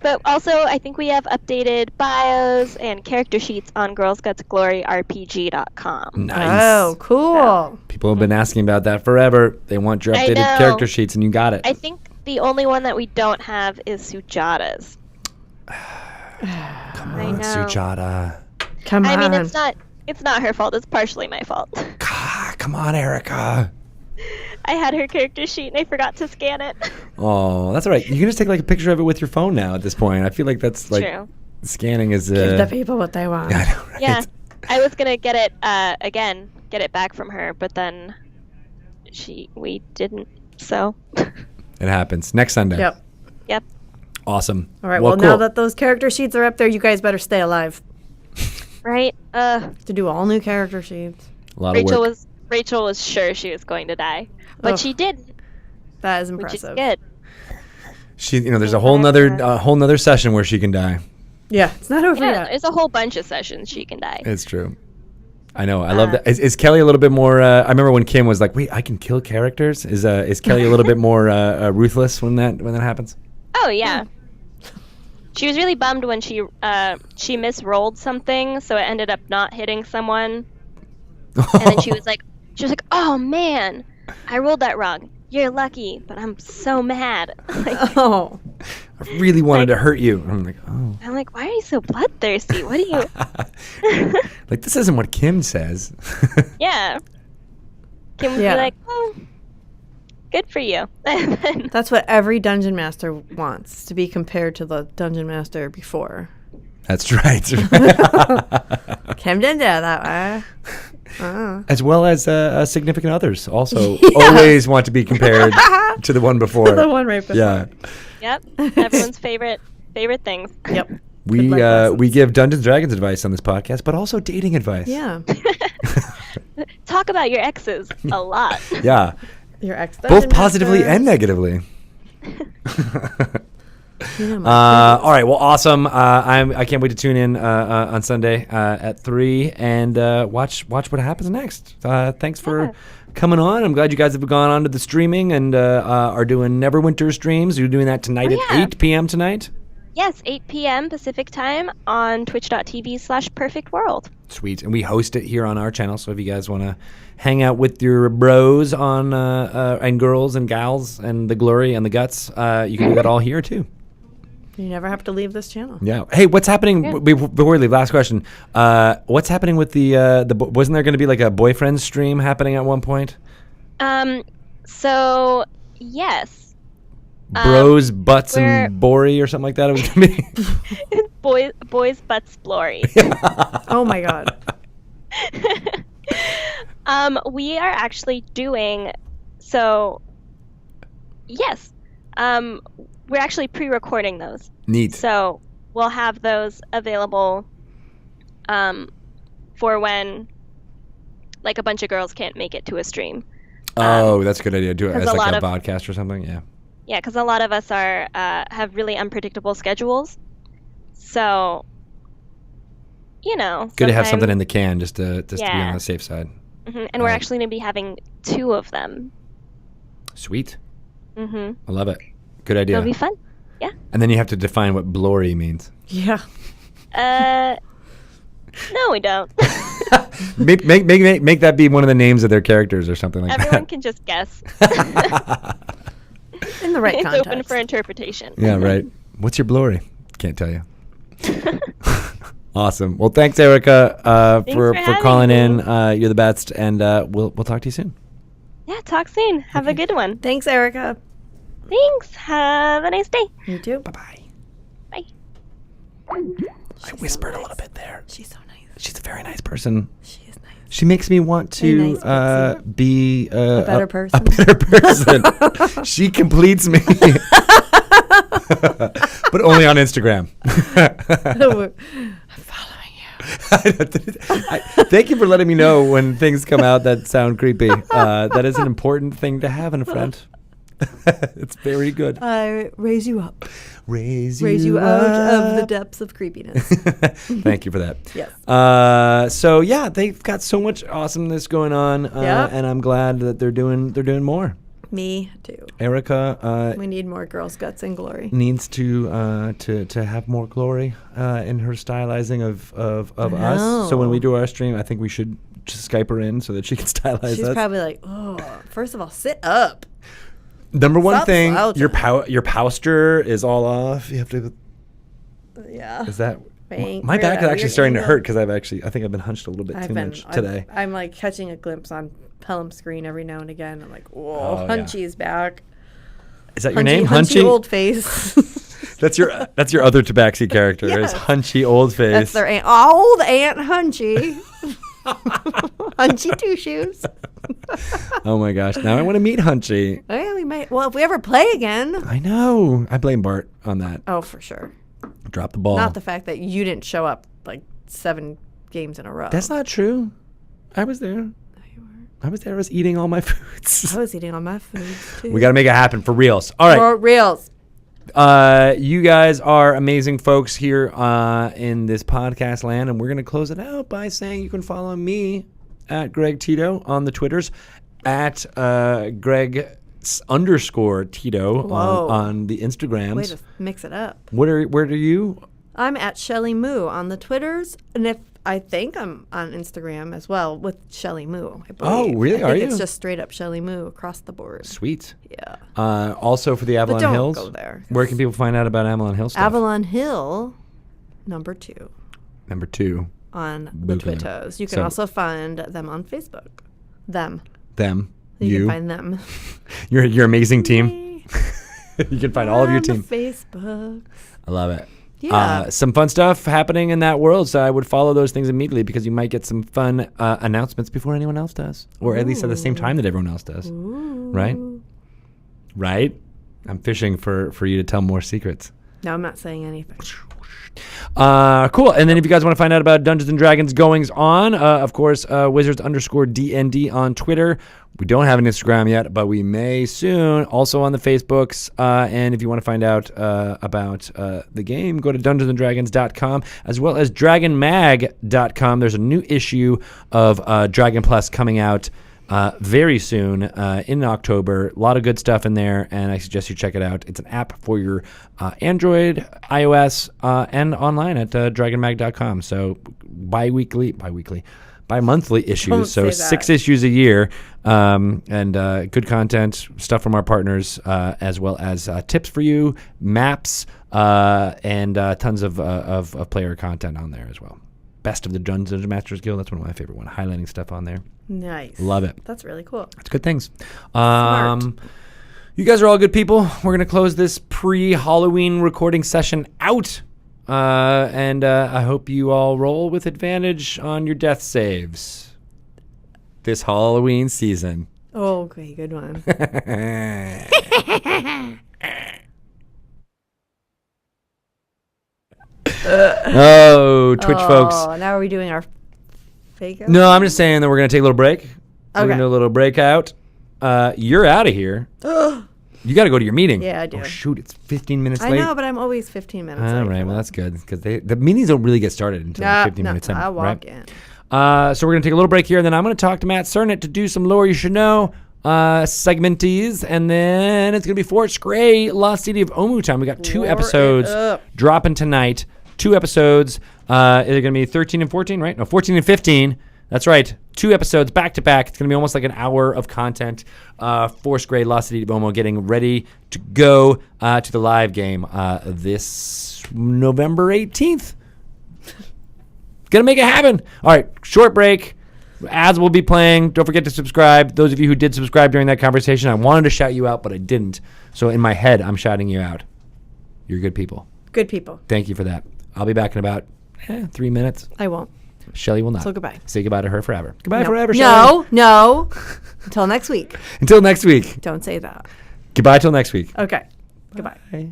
Speaker 5: But also, I think we have updated bios and character sheets on girlsgutsgloryrpg.com.
Speaker 2: Nice.
Speaker 3: Oh, cool.
Speaker 2: People have been asking about that forever. They want your
Speaker 5: I
Speaker 2: updated
Speaker 5: know.
Speaker 2: character sheets, and you got it.
Speaker 5: I think the only one that we don't have is Sujata's.
Speaker 2: Come
Speaker 5: I
Speaker 2: on,
Speaker 5: know.
Speaker 2: Sujata.
Speaker 3: Come
Speaker 5: I
Speaker 3: on.
Speaker 5: mean, it's not her fault. It's partially my fault.
Speaker 2: Come on, Erika.
Speaker 5: I had her character sheet and I forgot to scan it.
Speaker 2: Oh, that's all right. You can just take like a picture of it with your phone now. At this point, I feel like that's like
Speaker 5: True.
Speaker 2: scanning is.
Speaker 3: Give the people what they want.
Speaker 2: I know, right?
Speaker 5: Yeah, I was gonna get it get it back from her, but then we didn't. So,
Speaker 2: It happens next Sunday.
Speaker 3: Yep.
Speaker 5: yep.
Speaker 2: Awesome.
Speaker 3: All right. Well,
Speaker 2: cool.
Speaker 3: now that those character sheets are up there, you guys better stay alive
Speaker 5: Right.
Speaker 3: to do all new character sheets.
Speaker 2: a lot of work.
Speaker 5: Rachel was sure she was going to die, but
Speaker 3: Ugh.
Speaker 5: she didn't,
Speaker 3: That is
Speaker 5: which is
Speaker 3: impressive.
Speaker 5: good.
Speaker 2: She, there's a whole nother session where she can die.
Speaker 3: Yeah, it's not over
Speaker 5: Yeah,
Speaker 3: yet.
Speaker 5: there's a whole bunch of sessions she can die.
Speaker 2: It's true. I know. I love that. Is Kelly a little bit more? I remember when Kim was like, "Wait, I can kill characters." Is Kelly a little bit more ruthless when that happens?
Speaker 5: Oh yeah. She was really bummed when she misrolled something, so it ended up not hitting someone. And then she was like, "Oh man, I rolled that wrong. You're lucky, but I'm so mad." Like,
Speaker 3: Oh,
Speaker 2: I really wanted to hurt you. I'm like, oh,
Speaker 5: I'm like, why are you so bloodthirsty? What are you?
Speaker 2: like this isn't what Kim says.
Speaker 5: Yeah. Kim would
Speaker 3: Yeah.
Speaker 5: be like, "Oh, good for you." And then-
Speaker 3: that's what every dungeon master wants, to be compared to the dungeon master before.
Speaker 2: That's right.
Speaker 3: Kim didn't do it that way.
Speaker 2: As well as significant others also always want to be compared to the one before.
Speaker 3: The one right before.
Speaker 2: Yeah.
Speaker 5: Yep. Everyone's favorite things.
Speaker 3: Yep.
Speaker 2: We
Speaker 3: life lessons.
Speaker 2: we give Dungeons and Dragons advice on this podcast, but also dating advice.
Speaker 3: Yeah.
Speaker 5: Talk about your exes a lot.
Speaker 2: Yeah.
Speaker 3: Your ex.
Speaker 2: Both positively and negatively.
Speaker 3: negatively.
Speaker 2: All right. Well, awesome. I can't wait to tune in on Sunday at 3 and watch what happens next. Thanks for coming on. I'm glad you guys have gone on to the streaming and are doing Neverwinter streams. You're doing that tonight at 8 p.m. tonight.
Speaker 5: Yes, 8 p.m. Pacific time on twitch.tv/perfectworld.
Speaker 2: Sweet. And we host it here on our channel. So if you guys want to hang out with your bros on and girls and gals and the glory and the guts, you can do that all here too.
Speaker 3: You never have to leave this channel.
Speaker 2: Yeah. Hey, what's happening before we leave? Last question. What's happening with the wasn't there going to be like a boyfriend stream happening at one point?
Speaker 5: So yes.
Speaker 2: Bros, butts,
Speaker 5: we're-
Speaker 2: and Bory or something like that. It was going to be.
Speaker 5: Boys butts glory.
Speaker 3: Oh my god.
Speaker 5: We are actually doing so. Yes, we're actually pre-recording those.
Speaker 2: Neat.
Speaker 5: So we'll have those available for when like a bunch of girls can't make it to a stream.
Speaker 2: Oh, that's a good idea. Do it
Speaker 5: 'cause
Speaker 2: as
Speaker 5: a
Speaker 2: like
Speaker 5: lot
Speaker 2: a
Speaker 5: of-
Speaker 2: podcast or something. Yeah.
Speaker 5: Yeah, because a lot of us are have really unpredictable schedules. So,
Speaker 2: Good to have something in the can just to be
Speaker 5: Yeah.
Speaker 2: on the safe side.
Speaker 5: And we're actually going to be having 2 of them.
Speaker 2: Sweet.
Speaker 5: Mm-hmm.
Speaker 2: I love it. Good idea.
Speaker 5: It'll be fun. Yeah.
Speaker 2: And then you have to define what blory means.
Speaker 3: Yeah.
Speaker 5: No, we don't.
Speaker 2: Make that be one of the names of their characters or something like
Speaker 5: Everyone
Speaker 2: that.
Speaker 5: can just guess.
Speaker 3: In the right
Speaker 5: It's
Speaker 3: context.
Speaker 5: open for interpretation.
Speaker 2: Yeah, right. What's your glory? Can't tell you. Awesome. Well, thanks, Erika, for
Speaker 5: having
Speaker 2: calling
Speaker 5: me.
Speaker 2: in. You're the best, and we'll talk to you soon.
Speaker 5: Yeah, talk soon. Have a good one.
Speaker 3: Thanks, Erika.
Speaker 5: Thanks. Have a nice day.
Speaker 3: You too.
Speaker 2: Bye.
Speaker 5: Bye.
Speaker 2: I whispered a little bit there.
Speaker 3: She's so nice.
Speaker 2: She's a very nice person.
Speaker 3: She is nice.
Speaker 2: She makes me want to
Speaker 3: Very nice, Pixie.
Speaker 2: be
Speaker 3: A better person.
Speaker 2: A better person. She completes me, but only on Instagram.
Speaker 3: I'm following you.
Speaker 2: Thank you for letting me know when things come out that sound creepy. That is an important thing to have in a friend. It's very good.
Speaker 3: I raise you up.
Speaker 2: Raise
Speaker 3: You out of the depths of creepiness.
Speaker 2: Thank you for that.
Speaker 3: Yes.
Speaker 2: So yeah, they've got so much awesomeness going on,
Speaker 3: Yep.
Speaker 2: and I'm glad that they're doing more.
Speaker 3: Me too.
Speaker 2: Erika
Speaker 3: We need more Girl Guts and glory.
Speaker 2: needs to have more glory in her stylizing of us. So when we do our stream, I think we should just Skype her in so that she can stylize
Speaker 3: She's
Speaker 2: us.
Speaker 3: probably like, oh, first of all, sit up.
Speaker 2: Number one
Speaker 3: Stop
Speaker 2: thing,
Speaker 3: slouching.
Speaker 2: your posture is all off. You have to.
Speaker 3: Yeah.
Speaker 2: Is that
Speaker 3: Bang.
Speaker 2: my back is
Speaker 3: Right,
Speaker 2: actually
Speaker 3: your
Speaker 2: starting to
Speaker 3: angle.
Speaker 2: hurt because I think I've been hunched a little bit too much today.
Speaker 3: I'm like catching a glimpse on Pelham screen every now and again. I'm like, whoa,
Speaker 2: Oh, yeah.
Speaker 3: Hunchy's back.
Speaker 2: Is that your name, Hunchy?
Speaker 3: old face.
Speaker 2: That's your other Tabaxi character.
Speaker 3: Yes.
Speaker 2: Is Hunchy Old Face.
Speaker 3: That's their old Aunt Hunchy. Hunchy Two Shoes.
Speaker 2: Oh my gosh! Now I want to meet Hunchy.
Speaker 3: Oh, yeah, we might. Well, if we ever play again.
Speaker 2: I know. I blame Bart on that.
Speaker 3: Oh, for sure.
Speaker 2: Drop the ball.
Speaker 3: Not the fact that you didn't show up like 7 games in a row.
Speaker 2: That's not true. I was there. I was there. I was eating all my foods.
Speaker 3: I was eating on my food too.
Speaker 2: We got to make it happen for reals. All right.
Speaker 3: For reals.
Speaker 2: You guys are amazing folks here in this podcast land, and we're going to close it out by saying you can follow me at Greg Tito on the Twitters, at Greg _ Tito on the Instagrams.
Speaker 3: Way to mix it up.
Speaker 2: Where do you?
Speaker 3: I'm at Shelly Moo on the Twitters, and I think I'm on Instagram as well with Shelly Moo. I believe.
Speaker 2: Oh, really?
Speaker 3: I
Speaker 2: Are
Speaker 3: think
Speaker 2: you?
Speaker 3: It's just straight up Shelly Moo across the board.
Speaker 2: Sweet.
Speaker 3: Yeah.
Speaker 2: Also for the Avalon
Speaker 3: don't
Speaker 2: Hills.
Speaker 3: go there.
Speaker 2: Where can people find out about Avalon Hill stuff?
Speaker 3: Avalon Hill, number 2
Speaker 2: Number 2.
Speaker 3: on the
Speaker 2: Bootleg.
Speaker 3: Twitters. You can
Speaker 2: So-
Speaker 3: also find them on Facebook. Them.
Speaker 2: Them.
Speaker 3: You
Speaker 2: You.
Speaker 3: can find them.
Speaker 2: Your amazing team. You can find all of your
Speaker 3: On the
Speaker 2: team.
Speaker 3: Facebook.
Speaker 2: I love it.
Speaker 3: Yeah.
Speaker 2: Some fun stuff happening in that world, so I would follow those things immediately because you might get some fun announcements before anyone else does, or at least at the same time that everyone else does. Right? Right? I'm fishing for you to tell more secrets.
Speaker 3: No, I'm not saying anything.
Speaker 2: Cool. And then if you guys want to find out about Dungeons and Dragons goings on, of course, Wizards _DND on Twitter. We don't have an Instagram yet, but we may soon. Also on the Facebooks. And if you want to find out about the game, go to DungeonsandDragons.com as well as DragonMag.com. There's a new issue of Dragon Plus coming out very soon in October. A lot of good stuff in there, and I suggest you check it out. It's an app for your Android, iOS, and online at DragonMag.com. So bi-monthly issues,
Speaker 3: Don't
Speaker 2: so
Speaker 3: say that.
Speaker 2: 6 issues a year, and good content, stuff from our partners, as well as tips for you, maps, and tons of player content on there as well. Best of the Dungeons Masters Guild. That's one of my favorite ones. Highlighting stuff on there.
Speaker 3: Nice.
Speaker 2: Love it.
Speaker 3: That's really cool.
Speaker 2: It's good things.
Speaker 3: Smart.
Speaker 2: You guys are all good people. We're going to close this pre-Halloween recording session out. And I hope you all roll with advantage on your death saves this Halloween season.
Speaker 3: Oh, okay, good one.
Speaker 2: Oh, Twitch folks.
Speaker 3: Oh, now are we doing our fake out?
Speaker 2: No, I'm just saying that we're going to take a little break. We're
Speaker 3: Okay.
Speaker 2: going to do a little breakout. You're out of here. You got to go to your meeting.
Speaker 3: Yeah, I do.
Speaker 2: Oh, shoot. It's 15 minutes
Speaker 3: I
Speaker 2: late.
Speaker 3: know, but I'm always 15 minutes
Speaker 2: All
Speaker 3: late.
Speaker 2: right. Well, that's good because the meetings don't really get started until like 15 minutes in.
Speaker 3: I'll walk
Speaker 2: right?
Speaker 3: in.
Speaker 2: So we're going to take a little break here, and then I'm going to talk to Matt Cernit to do some lore you should know segmentees, and then it's going to be Forest Gray, Lost City of Omu time. We got 2
Speaker 3: Lore it
Speaker 2: episodes
Speaker 3: up.
Speaker 2: dropping tonight. 2 episodes. Is it going to be 13 and 14, right? No, 14 and 15. That's right. 2 episodes back to back. It's going to be almost like an hour of content. Force Grade, La City de Bomo getting ready to go to the live game this November 18th. Gonna make it happen. All right, short break. Ads will be playing. Don't forget to subscribe. Those of you who did subscribe during that conversation, I wanted to shout you out, but I didn't. So in my head, I'm shouting you out. You're good people.
Speaker 3: Good people.
Speaker 2: Thank you for that. I'll be back in about 3 minutes.
Speaker 3: I won't.
Speaker 2: Shelly will not.
Speaker 3: So goodbye.
Speaker 2: Say goodbye to her forever. Goodbye
Speaker 3: No.
Speaker 2: forever, Shelly.
Speaker 3: No. Until next week.
Speaker 2: Until next week.
Speaker 3: Don't say that.
Speaker 2: Goodbye till next week.
Speaker 3: Okay. Goodbye.
Speaker 2: Bye.